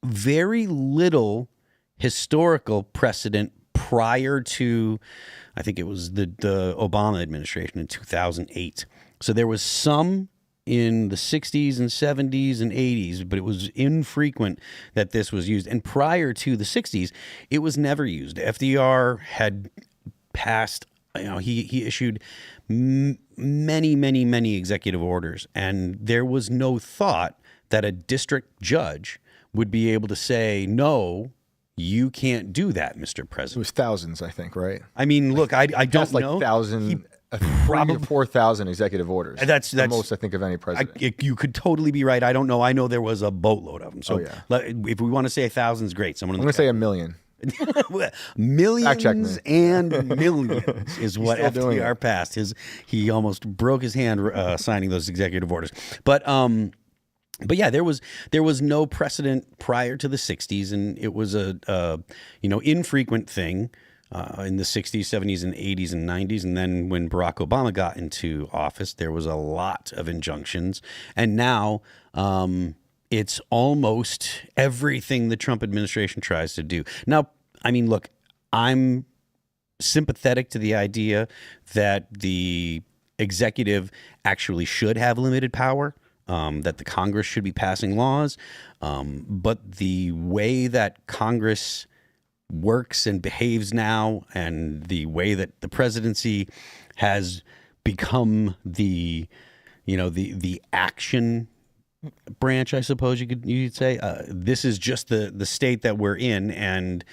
very little historical precedent prior to, I think it was the Obama administration in 2008. So there was some in the 60s and 70s and 80s, but it was infrequent that this was used. And prior to the 60s, it was never used. FDR had passed, he issued many executive orders, and there was no thought that a district judge would be able to say, no, you can't do that, Mr. President. It was thousands, I think, right? I mean, look, I don't like know. 4,000 executive orders. That's the most, I think, of any president. You could totally be right. I don't know. I know there was a boatload of them. So if we want to say 1,000 is great. I'm going to say 1 million. Millions and millions is what still doing FDR passed. He almost broke his hand signing those executive orders. But yeah, there was no precedent prior to the 60s, and it was a infrequent thing in the 60s, 70s, and 80s and 90s. And then when Barack Obama got into office, there was a lot of injunctions. And now it's almost everything the Trump administration tries to do. Now, I mean, look, I'm sympathetic to the idea that the executive actually should have limited power, that the Congress should be passing laws. But the way that Congress works and behaves now, and the way that the presidency has become the action branch, I suppose you'd say, this is just the state that we're in, and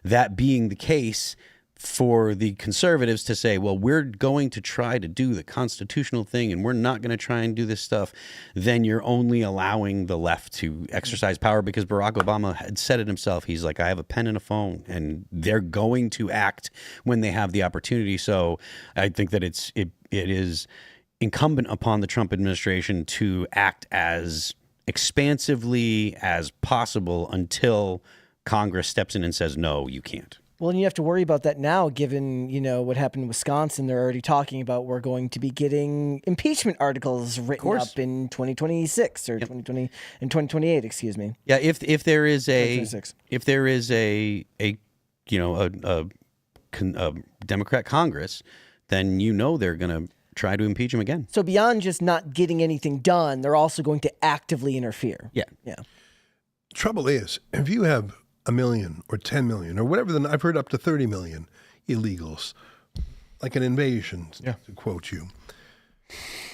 that being the case, for the conservatives to say, well, we're going to try to do the constitutional thing and we're not going to try and do this stuff, then you're only allowing the left to exercise power, because Barack Obama had said it himself. He's like, I have a pen and a phone, and they're going to act when they have the opportunity. So I think that it is incumbent upon the Trump administration to act as expansively as possible until Congress steps in and says, no, you can't. Well, and you have to worry about that now, given, what happened in Wisconsin. They're already talking about we're going to be getting impeachment articles written up in 2026 or 2028, excuse me. Yeah, if there is a 2026. Democrat Congress, then they're going to try to impeach him again. So beyond just not getting anything done, they're also going to actively interfere. Yeah. Trouble is, if you have 1 million or 10 million or whatever, I've heard up to 30 million illegals, like an invasion, to quote you.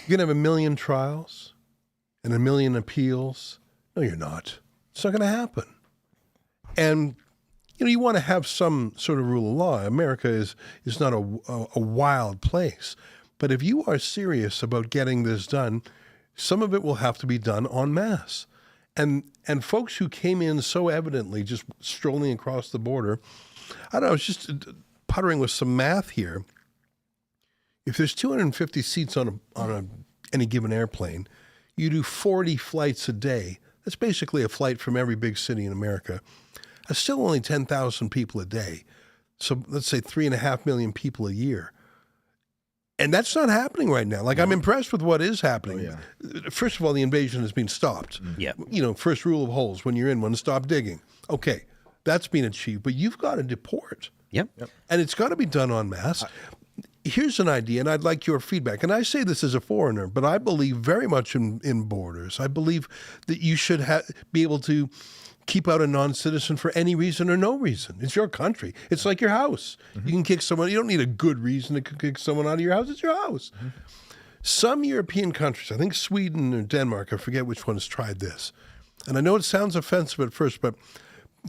You're going to have 1 million trials and 1 million appeals. No, you're not. It's not going to happen. And, you want to have some sort of rule of law. America is not a wild place. But if you are serious about getting this done, some of it will have to be done en masse. And folks who came in so evidently just strolling across the border, I don't know, I was just puttering with some math here. If there's 250 seats on any given airplane, you do 40 flights a day. That's basically a flight from every big city in America. That's still only 10,000 people a day. So let's say 3.5 million people a year. And that's not happening right now. Like, I'm impressed with what is happening. Oh, yeah. First of all, the invasion has been stopped. Yeah. First rule of holes when you're in one, stop digging. Okay, that's been achieved. But you've got to deport. Yep. And it's got to be done en masse. Here's an idea, and I'd like your feedback. And I say this as a foreigner, but I believe very much in borders. I believe that you should be able to keep out a non-citizen for any reason or no reason. It's your country. It's like your house. Mm-hmm. You can kick someone. You don't need a good reason to kick someone out of your house. It's your house. Mm-hmm. Some European countries, I think Sweden or Denmark, I forget which one has tried this. And I know it sounds offensive at first, but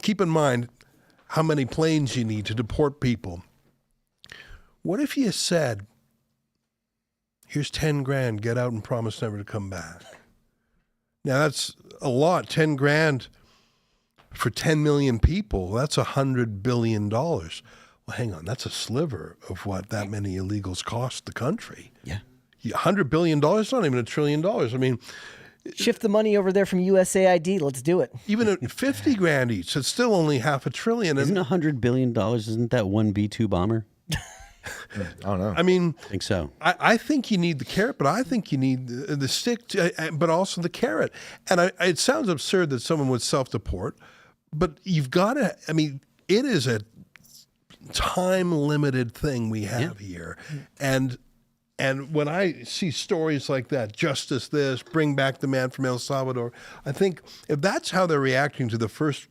keep in mind how many planes you need to deport people. What if you said, here's 10 grand, get out and promise never to come back? Now that's a lot, 10 grand. For 10 million people, that's $100 billion. Well, hang on, that's a sliver of what that many illegals cost the country. Yeah. $100 billion, not even $1 trillion. I mean, shift the money over there from USAID. Let's do it. Even at 50 grand each, it's still only $500 billion. Isn't $100 billion, isn't that one B-2 bomber? I don't know. I mean, I think so. I think you need the carrot, but I think you need the stick, but also the carrot. And it sounds absurd that someone would self-deport, but you've got to, I mean, it is a time-limited thing we have here. And when I see stories like that, justice this, bring back the man from El Salvador, I think if that's how they're reacting to the first,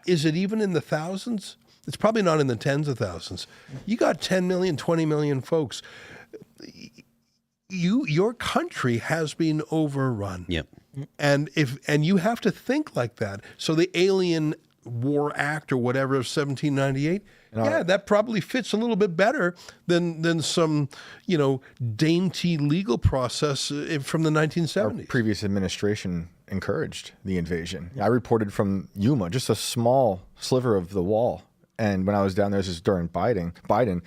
is it even in the thousands? It's probably not in the tens of thousands. You got 10 million, 20 million folks. Your country has been overrun. Yep. And you have to think like that. So the Alien War Act or whatever of 1798, that probably fits a little bit better than some, dainty legal process from the 1970s. Our previous administration encouraged the invasion. I reported from Yuma, just a small sliver of the wall And when I was down there, this is during Biden,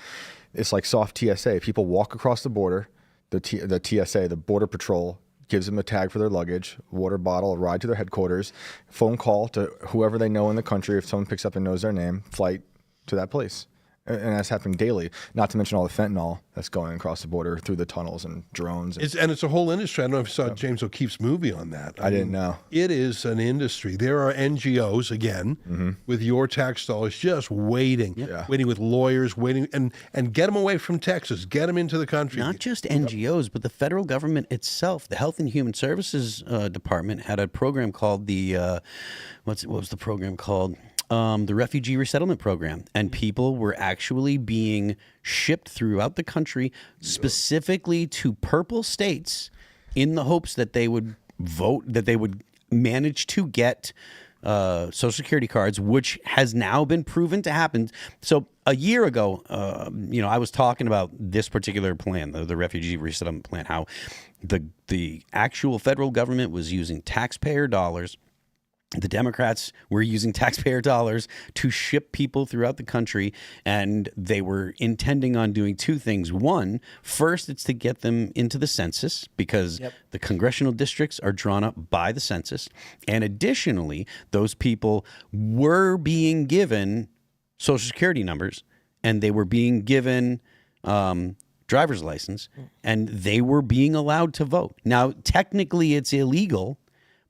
it's like soft TSA. People walk across the border, the TSA, the Border Patrol, gives them a tag for their luggage, water bottle, a ride to their headquarters, phone call to whoever they know in the country. If someone picks up and knows their name, flight to that place. And that's happening daily, not to mention all the fentanyl that's going across the border through the tunnels and drones. It's a whole industry. I don't know if you saw James O'Keefe's movie on that. I didn't know. It is an industry. There are NGOs, again, with your tax dollars just waiting, waiting with lawyers, waiting, and get them away from Texas, get them into the country. Not just NGOs, but the federal government itself. The Health and Human Services Department had a program called what was the program called? The Refugee Resettlement Program, and people were actually being shipped throughout the country specifically to purple states in the hopes that they would vote, that they would manage to get Social Security cards, which has now been proven to happen. So a year ago, I was talking about this particular plan, the Refugee Resettlement Plan, how the actual federal government was using taxpayer dollars. The Democrats were using taxpayer dollars to ship people throughout the country, and they were intending on doing two things. One, first, it's to get them into the census because the congressional districts are drawn up by the census. And additionally, those people were being given Social Security numbers, and they were being given driver's license, and they were being allowed to vote. Now, technically, it's illegal,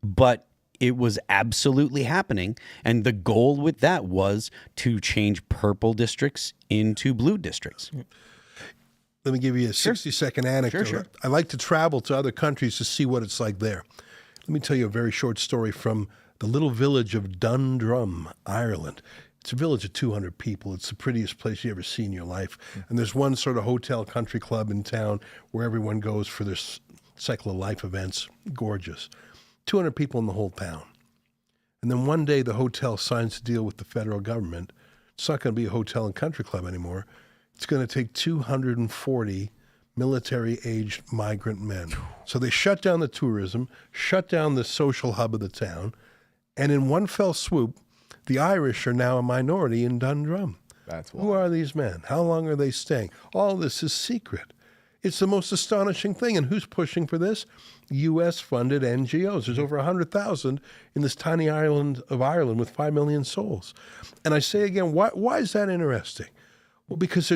but it was absolutely happening. And the goal with that was to change purple districts into blue districts. Let me give you a 60-second anecdote. Sure. I like to travel to other countries to see what it's like there. Let me tell you a very short story from the little village of Dundrum, Ireland. It's a village of 200 people. It's the prettiest place you ever see in your life. And there's one sort of hotel country club in town where everyone goes for their cycle of life events. Gorgeous. 200 people in the whole town. And then one day the hotel signs a deal with the federal government. It's not going to be a hotel and country club anymore. It's going to take 240 military-aged migrant men. So they shut down the tourism, shut down the social hub of the town, and in one fell swoop, the Irish are now a minority in Dundrum. That's Who are these men? How long are they staying? All this is secret. It's the most astonishing thing. And who's pushing for this? U.S.-funded NGOs. There's over 100,000 in this tiny island of Ireland with 5 million souls. And I say again, why is that interesting? Well, because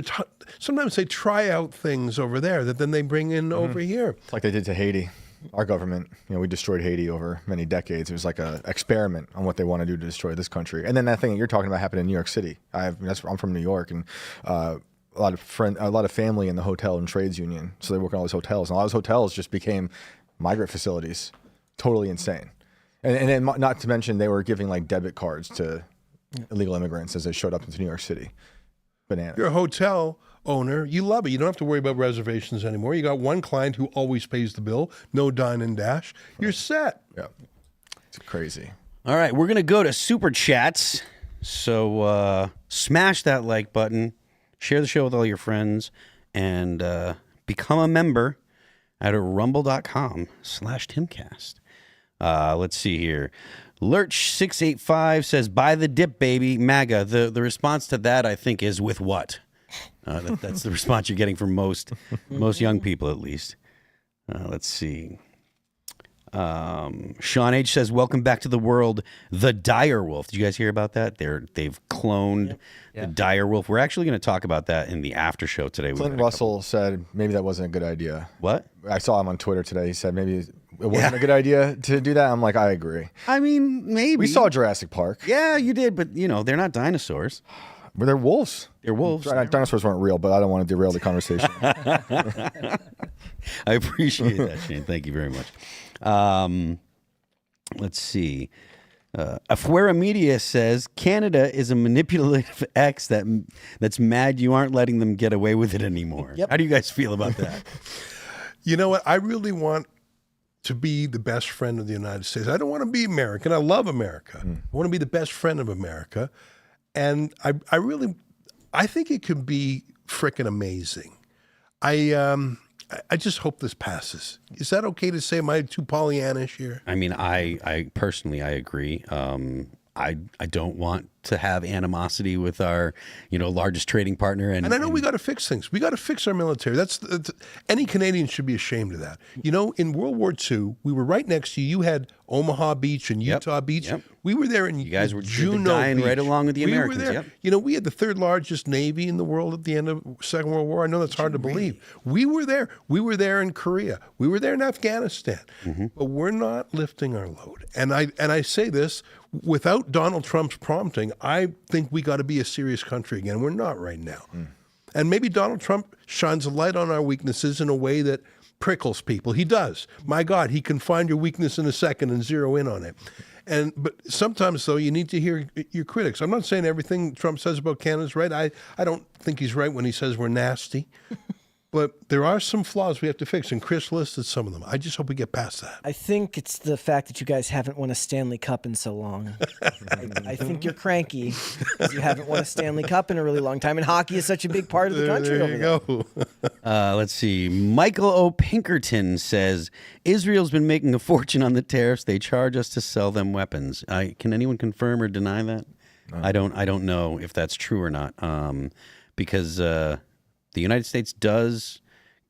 sometimes they try out things over there that then they bring in over here. It's like they did to Haiti. Our government, we destroyed Haiti over many decades. It was like an experiment on what they want to do to destroy this country. And then that thing that you're talking about happened in New York City. I'm from New York, and a lot of family in the hotel and trades union. So they work in all these hotels, and a lot of those hotels just became migrant facilities. Totally insane. And then not to mention they were giving like debit cards to illegal immigrants as they showed up into New York City. Bananas. You're a hotel owner. You love it. You don't have to worry about reservations anymore. You got one client who always pays the bill. No dine and dash. You're set. Yeah. It's crazy. All right, we're going to go to Super Chats. So smash that like button, share the show with all your friends, and become a member at rumble.com/Timcast. Let's see here. Lurch685 says, buy the dip, baby, MAGA. The response to that, I think, is with what? That's the response you're getting from most young people, at least. Let's see. Sean H says, welcome back to the world, the dire wolf. Did you guys hear about that? They've cloned the dire wolf. We're actually going to talk about that in the after show today. Clint Russell said maybe that wasn't a good idea. What? I saw him on Twitter today. He said maybe it wasn't a good idea to do that. I'm like, I agree. I mean, maybe. We saw Jurassic Park. Yeah, you did, but they're not dinosaurs. Well, they're wolves. They're wolves. Dinosaurs weren't real, but I don't want to derail the conversation. I appreciate that, Shane. Thank you very much. Let's see. Afuera Media says Canada is a manipulative ex that's mad you aren't letting them get away with it anymore. How do you guys feel about that? You know what? I really want to be the best friend of the United States. I don't want to be American. I love America. I want to be the best friend of America. And I think it could be frickin' amazing. I just hope this passes. Is that okay to say? Am I too Pollyannish here? I mean, I personally, I agree. I don't want to have animosity with our, largest trading partner. And I know we got to fix things. We got to fix our military. That's any Canadian should be ashamed of that. In World War II, we were right next to you. You had Omaha Beach and Utah Beach. Yep. We were there in You guys were Juneau dying Beach. right along with the Americans. We were there. Yep. We had the third largest Navy in the world at the end of Second World War. I know that's hard to believe. We were there. We were there in Korea. We were there in Afghanistan. But we're not lifting our load. And I say this without Donald Trump's prompting. I think we got to be a serious country again. We're not right now. And maybe Donald Trump shines a light on our weaknesses in a way that prickles people. He does. My God, he can find your weakness in a second and zero in on it. But sometimes, though, you need to hear your critics. I'm not saying everything Trump says about Canada is right. I don't think he's right when he says we're nasty. But there are some flaws we have to fix, and Chris listed some of them. I just hope we get past that. I think it's the fact that you guys haven't won a Stanley Cup in so long. I think you're cranky because you haven't won a Stanley Cup in a really long time, and hockey is such a big part of the country There over you there. go. Let's see. Michael O. Pinkerton says, Israel's been making a fortune on the tariffs. They charge us to sell them weapons. Can anyone confirm or deny that? I don't know if that's true or not, because the United States does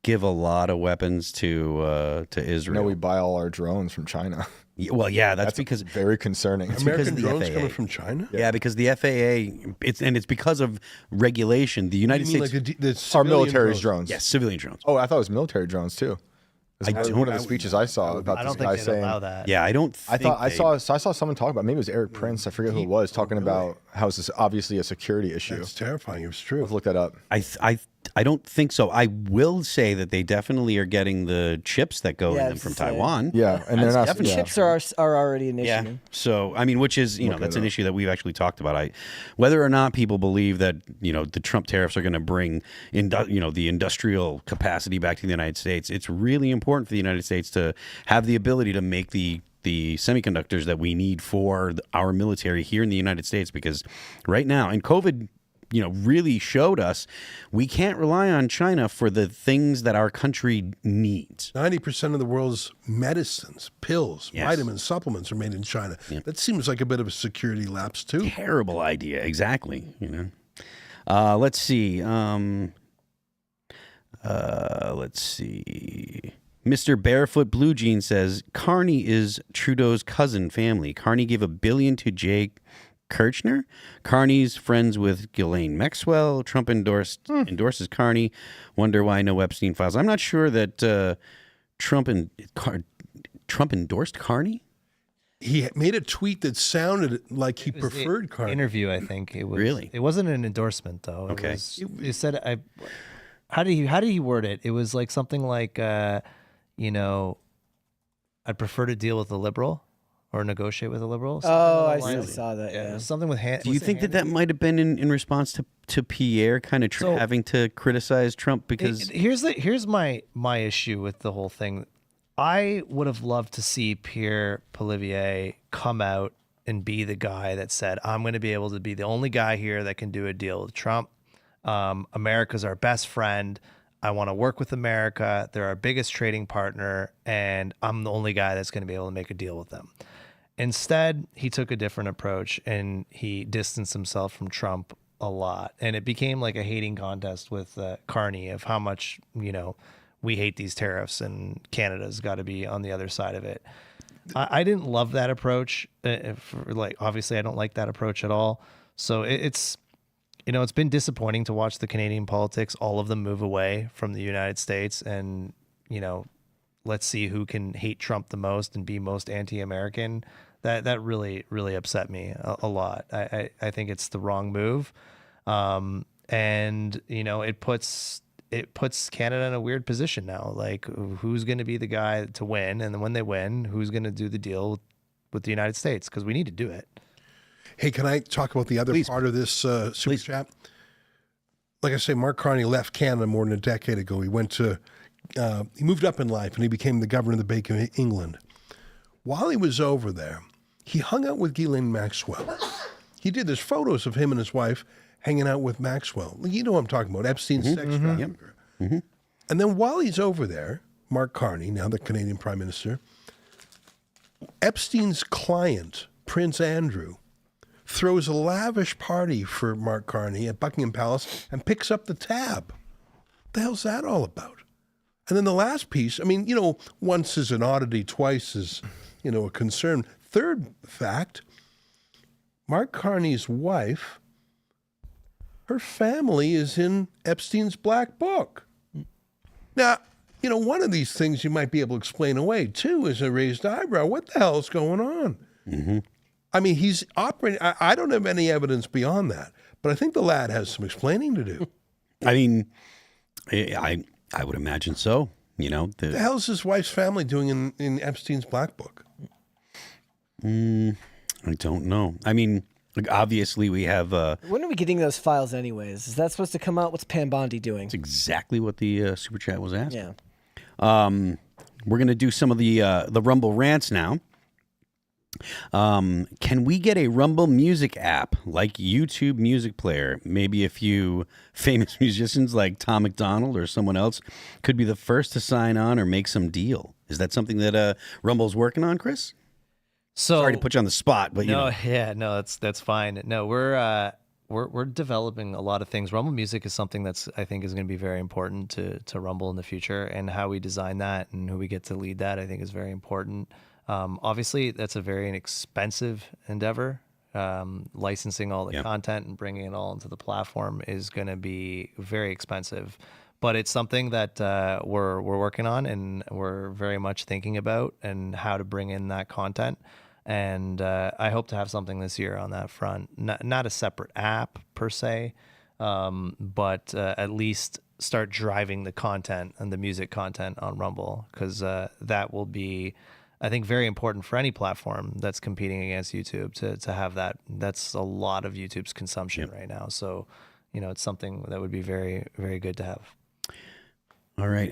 give a lot of weapons to Israel. We buy all our drones from China. Well, yeah, that's because very concerning. American because of the drones FAA. coming from China? Yeah, because the FAA, it's because of regulation. The United You mean States, like the Our civilian military's drones. yes, civilian drones. Oh, I thought it was military drones too. One of the speeches I saw about I this don't think guy they'd saying. allow that. Yeah, I don't. I Think thought I saw someone talk about, maybe it was Eric Prince, I forget who it was, talking about how it's obviously a security issue. It's terrifying. It was true. Let's look that up. I don't think so. I will say that they definitely are getting the chips that go in them from Taiwan. Yeah, and they're not. Yeah. Chips are already an issue. Yeah. So, which is, that's an issue that we've actually talked about. Whether or not people believe that, the Trump tariffs are going to bring, the industrial capacity back to the United States, it's really important for the United States to have the ability to make the semiconductors that we need for our military here in the United States, because right now, and COVID, really showed us we can't rely on China for the things that our country needs. 90% of the world's medicines, pills, Yes. vitamins, supplements are made in China. That seems like a bit of a security lapse, too. Terrible idea. Exactly. Let's see. Let's see. Mr. Barefoot Blue Jean says Carney is Trudeau's cousin family. Carney gave $1 billion to Jake Kirchner. Carney's friends with Ghislaine Maxwell. Trump endorses Carney. Wonder why no Epstein files. I'm not sure that Trump endorsed Carney. He made a tweet that sounded like he preferred Carney. Interview, I think it was. Really? It wasn't an endorsement though. Okay. It said how did he word it? It was like something like I'd prefer to deal with a liberal or negotiate with a liberal. Oh, I saw that. Yeah. Something with hand. Do you think that might have been in response to Pierre kind of having to criticize Trump? Because here's my issue with the whole thing. I would have loved to see Pierre Poilievre come out and be the guy that said, I'm going to be able to be the only guy here that can do a deal with Trump. America's our best friend. I want to work with America. They're our biggest trading partner, and I'm the only guy that's going to be able to make a deal with them. Instead, he took a different approach, and he distanced himself from Trump a lot. And it became like a hating contest with Carney of how much, we hate these tariffs, and Canada's got to be on the other side of it. I didn't love that approach. Obviously, I don't like that approach at all. So it's been disappointing to watch the Canadian politics, all of them move away from the United States, and let's see who can hate Trump the most and be most anti-American. That really, really upset me a lot. I think it's the wrong move, and it puts Canada in a weird position now. Like, who's going to be the guy to win? And then when they win, who's going to do the deal with the United States? Because we need to do it. Hey, can I talk about the other part of this super chat? Like I say, Mark Carney left Canada more than a decade ago. He he moved up in life and he became the governor of the Bank of England. While he was over there, he hung out with Ghislaine Maxwell. There's photos of him and his wife hanging out with Maxwell. You know what I'm talking about, Epstein's sex trafficker. Mm-hmm. And then while he's over there, Mark Carney, now the Canadian Prime Minister, Epstein's client, Prince Andrew, throws a lavish party for Mark Carney at Buckingham Palace and picks up the tab. What the hell's that all about? And then the last piece, I mean, once is an oddity, twice is, a concern. Third fact, Mark Carney's wife, her family is in Epstein's black book. Now, one of these things you might be able to explain away, too, is a raised eyebrow. What the hell is going on? Mm-hmm. I mean, he's operating. I don't have any evidence beyond that, but I think the lad has some explaining to do. I mean, I would imagine so. The hell's his wife's family doing in Epstein's black book? I don't know. I mean, obviously we have... When are we getting those files anyways? Is that supposed to come out? What's Pam Bondi doing? That's exactly what the Super Chat was asking. Yeah. We're going to do some of the Rumble rants now. Can we get a Rumble music app like YouTube Music Player? Maybe a few famous musicians like Tom McDonald or someone else could be the first to sign on or make some deal. Is that something that Rumble's working on, Chris? So Sorry to put you on the spot, but that's fine. No, we're developing a lot of things. Rumble Music is something that's I think is going to be very important to Rumble in the future, and how we design that and who we get to lead that I think is very important. Obviously, that's a very inexpensive endeavor. Licensing all the content and bringing it all into the platform is going to be very expensive. But it's something that we're working on, and we're very much thinking about and how to bring in that content. And I hope to have something this year on that front. Not a separate app per se, but at least start driving the content and the music content on Rumble, because that will be, I think, very important for any platform that's competing against YouTube to have that. That's a lot of YouTube's consumption right now. So, it's something that would be very, very good to have. All right.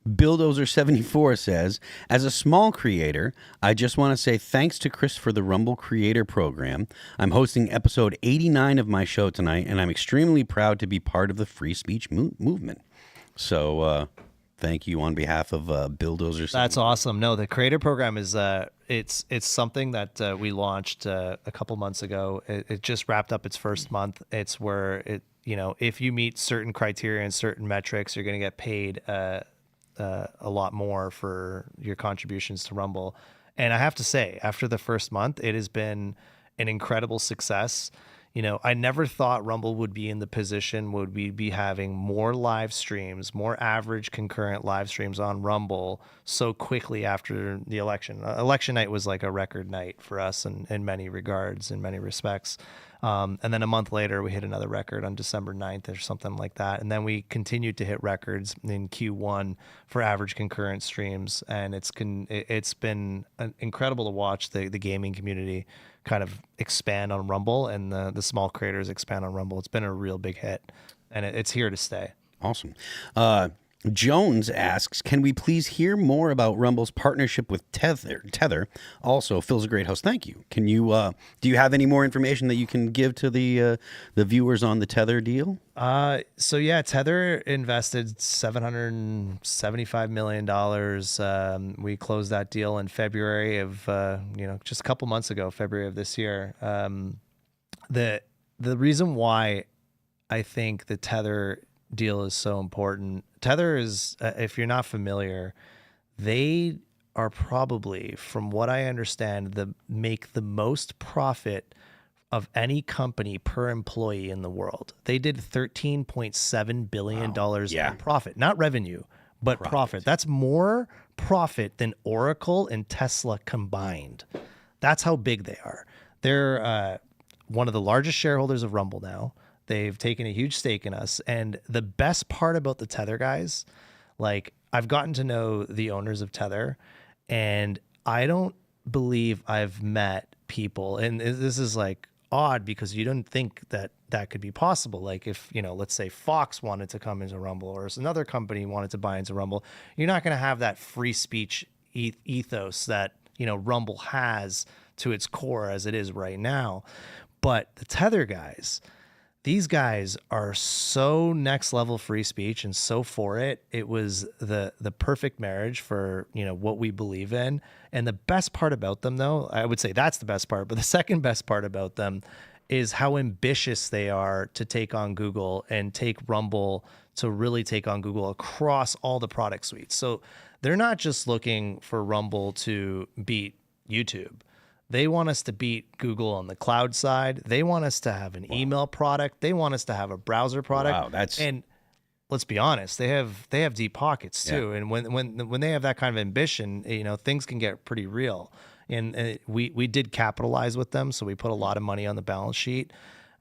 Billdozer74 says, as a small creator, I just want to say thanks to Chris for the Rumble Creator Program. I'm hosting episode 89 of my show tonight, and I'm extremely proud to be part of the free speech movement. So, thank you on behalf of Billdozer. That's awesome. No, the creator program is it's something that we launched a couple months ago. It just wrapped up its first month. It's where if you meet certain criteria and certain metrics, you're going to get paid a lot more for your contributions to Rumble. And I have to say, after the first month, it has been an incredible success. I never thought Rumble would be in the position would we be having more live streams, more average concurrent live streams on Rumble so quickly after the election. Election night was like a record night for us in many regards, in many respects. And then a month later, we hit another record on December 9th or something like that. And then we continued to hit records in Q1 for average concurrent streams. And it's been incredible to watch the gaming community kind of expand on Rumble and the small creators expand on Rumble. It's been a real big hit, and it's here to stay. Awesome. Jones asks, can we please hear more about Rumble's partnership with Tether? Also, Phil's a great host. Thank you. Can you do you have any more information that you can give to the viewers on the Tether deal? So yeah, Tether invested $775 million. We closed that deal in February of just a couple months ago, February of this year. The reason why I think the Tether deal is so important. Tether is, if you're not familiar, they are probably, from what I understand, make the most profit of any company per employee in the world. They did $13.7 billion in profit, not revenue, but profit. That's more profit than Oracle and Tesla combined. That's how big they are. They're one of the largest shareholders of Rumble now. They've taken a huge stake in us. And the best part about the Tether guys, like, I've gotten to know the owners of Tether, and I don't believe I've met people, and this is like odd because you don't think that could be possible. Like if, let's say Fox wanted to come into Rumble or another company wanted to buy into Rumble, you're not going to have that free speech ethos that, Rumble has to its core as it is right now. But the Tether guys, these guys are so next level free speech and so for it. It was the perfect marriage for, what we believe in. And the best part about them, though, I would say that's the best part, but the second best part about them is how ambitious they are to take on Google and take Rumble to really take on Google across all the product suites. So they're not just looking for Rumble to beat YouTube. They want us to beat Google on the cloud side. They want us to have an email product. They want us to have a browser product. Wow, and let's be honest, they have deep pockets too. And when they have that kind of ambition, things can get pretty real. And we did capitalize with them, so we put a lot of money on the balance sheet.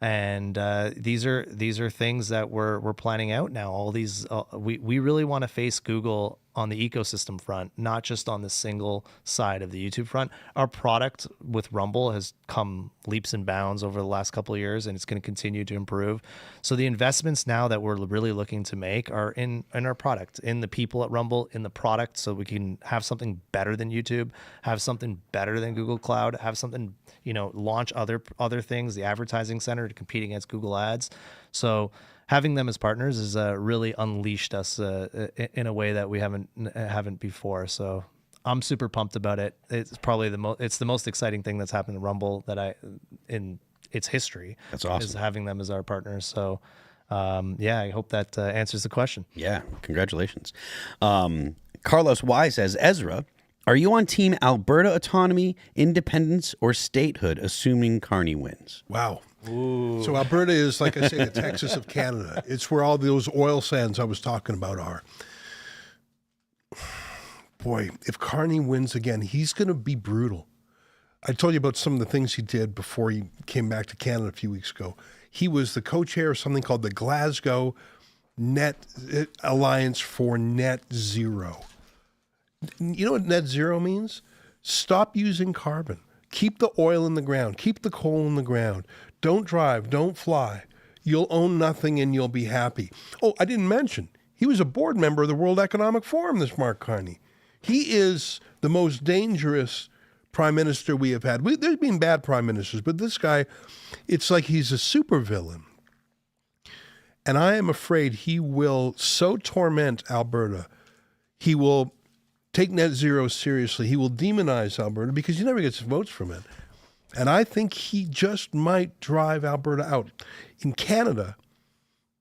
And these are things that we're planning out now. All these we really want to face Google on the ecosystem front, not just on the single side of the YouTube front. Our product with Rumble has come leaps and bounds over the last couple of years, and it's going to continue to improve. So the investments now that we're really looking to make are in our product, in the people at Rumble, in the product, so we can have something better than YouTube, have something better than Google Cloud, have something, launch other things, the advertising center to compete against Google Ads. So having them as partners has really unleashed us in a way that we haven't before. So I'm super pumped about it. It's probably the most exciting thing that's happened to Rumble in its history. That's awesome. Is having them as our partners. So I hope that answers the question. Yeah, congratulations. Carlos Y says, Ezra, are you on team Alberta autonomy, independence, or statehood, assuming Carney wins? Wow. Ooh. So Alberta is, like I say, the Texas of Canada. It's where all those oil sands I was talking about are. Boy, if Carney wins again, he's going to be brutal. I told you about some of the things he did before he came back to Canada a few weeks ago. He was the co-chair of something called the Glasgow Alliance for Net Zero. You know what net zero means? Stop using carbon. Keep the oil in the ground. Keep the coal in the ground. Don't drive. Don't fly. You'll own nothing and you'll be happy. Oh, I didn't mention, he was a board member of the World Economic Forum, this Mark Carney. He is the most dangerous prime minister we have had. There's been bad prime ministers, but this guy, it's like he's a supervillain. And I am afraid he will so torment Alberta. He will take net zero seriously. He will demonize Alberta because he never gets votes from it. And I think he just might drive Alberta out. In Canada,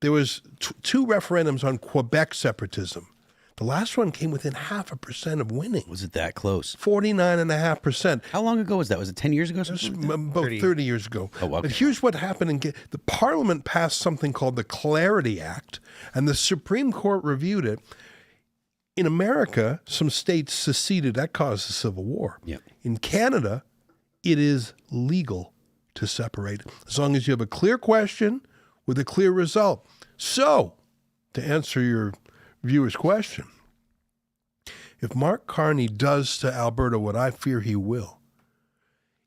there was two referendums on Quebec separatism. The last one came within 0.5% of winning. Was it that close? 49.5%. How long ago was that? Was it 10 years ago? About 30 years ago. Oh, okay. But here's what happened. The Parliament passed something called the Clarity Act, and the Supreme Court reviewed it. In America, some states seceded. That caused a civil war. Yep. In Canada, it is legal to separate as long as you have a clear question with a clear result. So, to answer your viewer's question, if Mark Carney does to Alberta what I fear he will,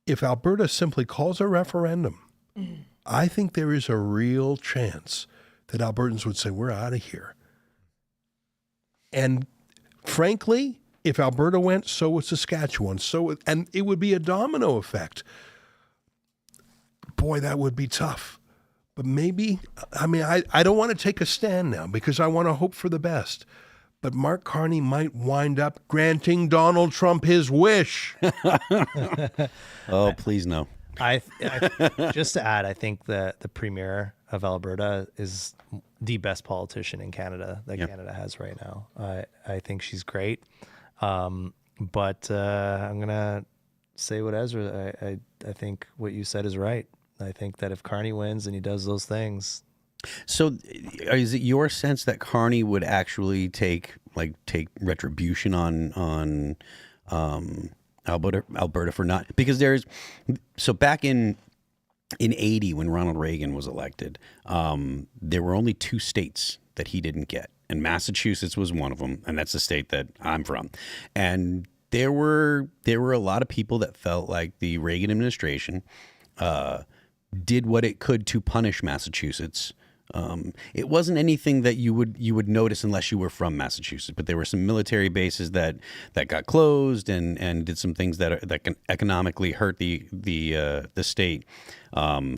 if Alberta simply calls a referendum, I think there is a real chance that Albertans would say, we're out of here. And frankly, if Alberta went, so would Saskatchewan. And it would be a domino effect. Boy, that would be tough. But maybe, I don't want to take a stand now because I want to hope for the best. But Mark Carney might wind up granting Donald Trump his wish. Oh, please no. I just to add, I think the premier of Alberta is the best politician in Canada that Canada has right now. I think she's great. But I'm gonna say what Ezra. I think what you said is right. I think that if Carney wins and he does those things. So, is it your sense that Carney would actually take retribution on Alberta for not, because back in 80 when Ronald Reagan was elected, there were only 2 states that he didn't get, and Massachusetts was one of them, and that's the state that I'm from. And there were a lot of people that felt like the Reagan administration did what it could to punish Massachusetts It wasn't anything that you would notice unless you were from Massachusetts. But there were some military bases that got closed and did some things that can economically hurt the state.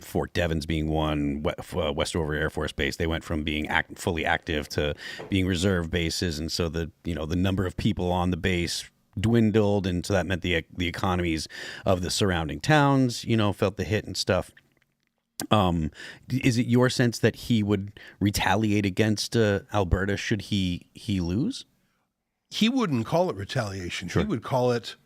Fort Devens being one, Westover Air Force Base. They went from being fully active to being reserve bases, and so the number of people on the base dwindled, and so that meant the economies of the surrounding towns, felt the hit and stuff. Is it your sense that he would retaliate against Alberta should he lose? He wouldn't call it retaliation. Sure. He would call it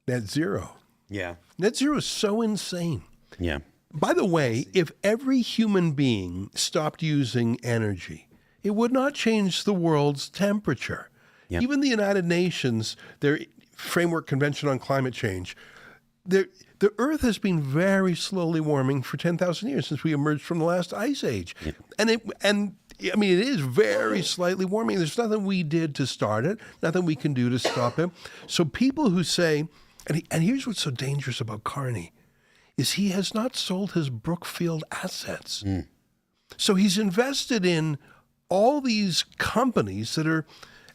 net zero. Yeah. Net zero is so insane. Yeah. By the way, if every human being stopped using energy, it would not change the world's temperature. Yep. Even the United Nations, their framework convention on climate change, the Earth has been very slowly warming for 10,000 years since we emerged from the last ice age. Yep. And it is very slightly warming. There's nothing we did to start it, nothing we can do to stop it. So people who say, and here's what's so dangerous about Carney, is he has not sold his Brookfield assets. Mm. So he's invested in all these companies that are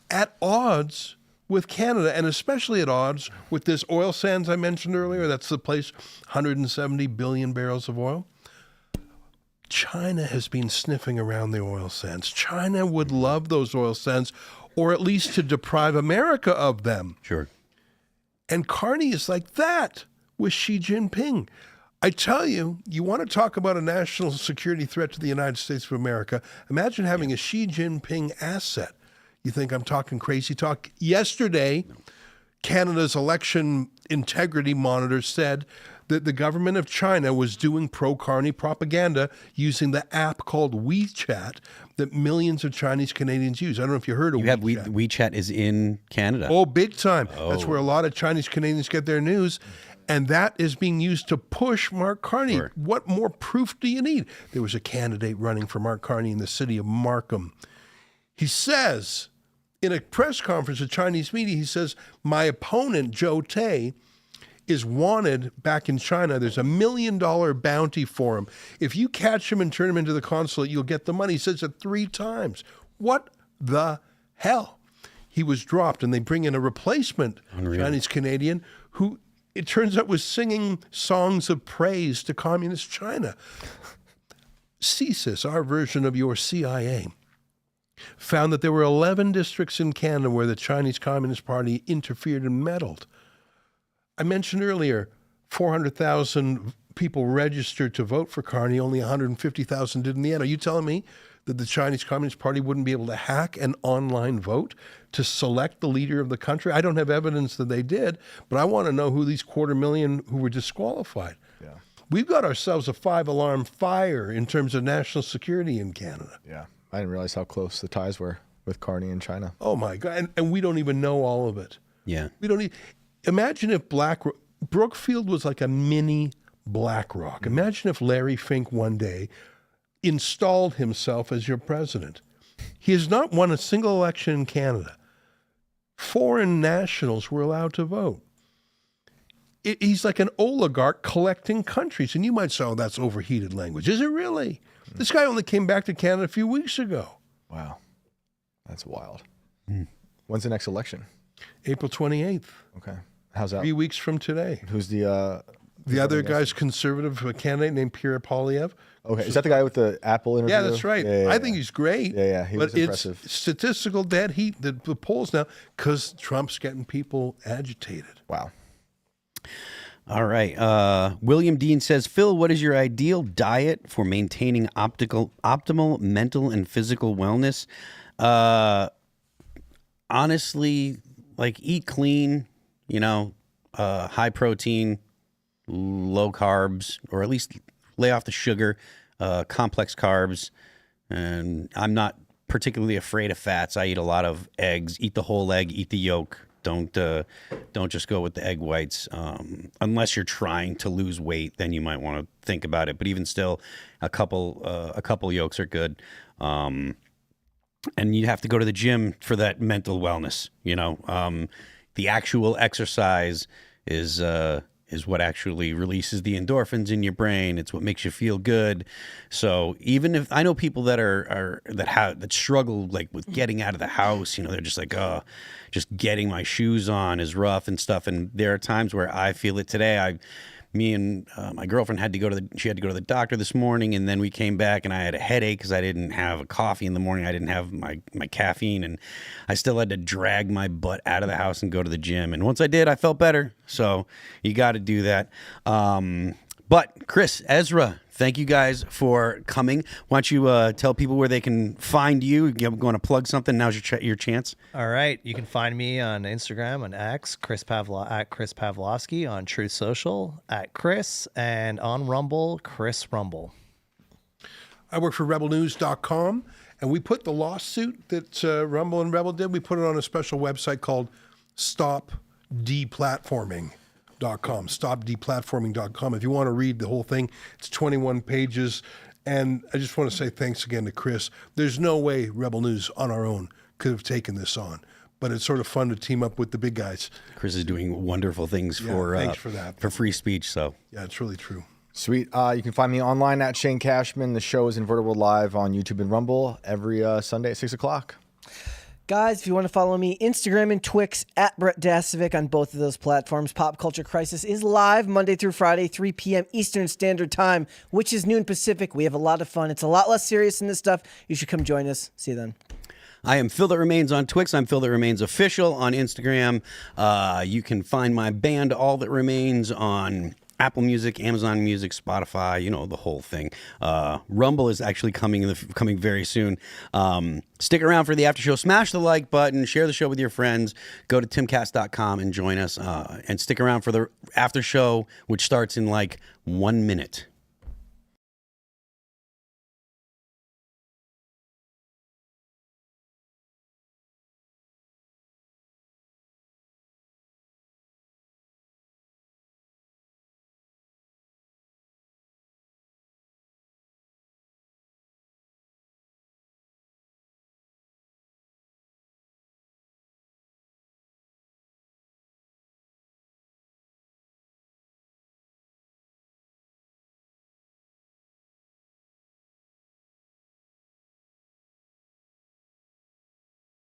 at odds with Canada, and especially at odds with this oil sands I mentioned earlier. That's the place, 170 billion barrels of oil. China has been sniffing around the oil sands. China would love those oil sands, or at least to deprive America of them. Sure. And Carney is like that with Xi Jinping. I tell you, you want to talk about a national security threat to the United States of America. Imagine having a Xi Jinping asset. You think I'm talking crazy talk? Yesterday, Canada's election integrity monitor said that the government of China was doing pro-Carney propaganda using the app called WeChat that millions of Chinese Canadians use. I don't know if you heard of WeChat. WeChat is in Canada. Oh, big time. Oh. That's where a lot of Chinese Canadians get their news. And that is being used to push Mark Carney. Sure. What more proof do you need? There was a candidate running for Mark Carney in the city of Markham. He says, in a press conference at Chinese media, he says, my opponent, Zhou Tai, is wanted back in China. There's $1 million bounty for him. If you catch him and turn him into the consulate, you'll get the money. He says it 3 times. What the hell? He was dropped, and they bring in a replacement Chinese Canadian who, it turns out, was singing songs of praise to communist China. CSIS, our version of your CIA, found that there were 11 districts in Canada where the Chinese Communist Party interfered and meddled. I mentioned earlier, 400,000 people registered to vote for Carney, only 150,000 did in the end. Are you telling me that the Chinese Communist Party wouldn't be able to hack an online vote to select the leader of the country? I don't have evidence that they did, but I want to know who these 250,000 who were disqualified. Yeah. We've got ourselves a 5-alarm fire in terms of national security in Canada. Yeah. I didn't realize how close the ties were with Carney and China. Oh, my God. And we don't even know all of it. Yeah. We don't imagine if Brookfield was like a mini BlackRock. Imagine if Larry Fink one day installed himself as your president. He has not won a single election in Canada. Foreign nationals were allowed to vote. He's like an oligarch collecting countries. And you might say, oh, that's overheated language. Is it really? This guy only came back to Canada a few weeks ago. Wow. That's wild. When's the next election? April 28th. Okay. How's that? 3 weeks from today. Who's the other guy's conservative candidate named Pierre Polyev. Okay. Is that the guy with the Apple interview? Yeah, that's right. Yeah, I think he's great. Yeah. He was impressive. It's statistical dead heat, the polls now, because Trump's getting people agitated. Wow. All right. William Dean says, Phil, what is your ideal diet for maintaining optimal mental and physical wellness? Honestly, like eat clean, high protein, low carbs, or at least lay off the sugar, complex carbs. And I'm not particularly afraid of fats. I eat a lot of eggs. Eat the whole egg, eat the yolk. Don't just go with the egg whites. Unless you're trying to lose weight, then you might want to think about it. But even still, a couple yolks are good. And you have to go to the gym for that mental wellness. The actual exercise is is what actually releases the endorphins in your brain. It's what makes you feel good. So even if I know people that struggle like with getting out of the house, they're just like, oh, just getting my shoes on is rough and stuff. And there are times where I feel it today. Me and my girlfriend had to go to the doctor this morning, and then we came back and I had a headache because I didn't have a coffee in the morning. I didn't have my caffeine, and I still had to drag my butt out of the house and go to the gym. And once I did, I felt better. So you got to do that. But Chris, Ezra, thank you guys for coming. Why don't you tell people where they can find you? You're going to plug something. Now's your chance. All right. You can find me on Instagram on X, at Chris Pavlovski, on Truth Social, at Chris, and on Rumble, Chris Rumble. I work for rebelnews.com, and we put the lawsuit that Rumble and Rebel did, we put it on a special website called stopdeplatforming.com. Stopdeplatforming.com. If you want to read the whole thing, it's 21 pages. And I just want to say thanks again to Chris. There's no way Rebel News on our own could have taken this on, but it's sort of fun to team up with the big guys. Chris is doing wonderful things thanks for that. For free speech. So yeah, it's really true. Sweet. You can find me online at Shane Cashman. The show is Inverted World Live on YouTube and Rumble every Sunday at 6 o'clock. Guys, if you want to follow me, Instagram and Twix at Brett Dasovic on both of those platforms. Pop Culture Crisis is live Monday through Friday, 3 p.m. Eastern Standard Time, which is noon Pacific. We have a lot of fun. It's a lot less serious than this stuff. You should come join us. See you then. I am Phil That Remains on Twix. I'm Phil That Remains Official on Instagram. You can find my band All That Remains on Apple Music, Amazon Music, Spotify, the whole thing. Rumble is actually coming very soon. Stick around for the after show. Smash the like button. Share the show with your friends. Go to timcast.com and join us. And stick around for the after show, which starts in like 1 minute.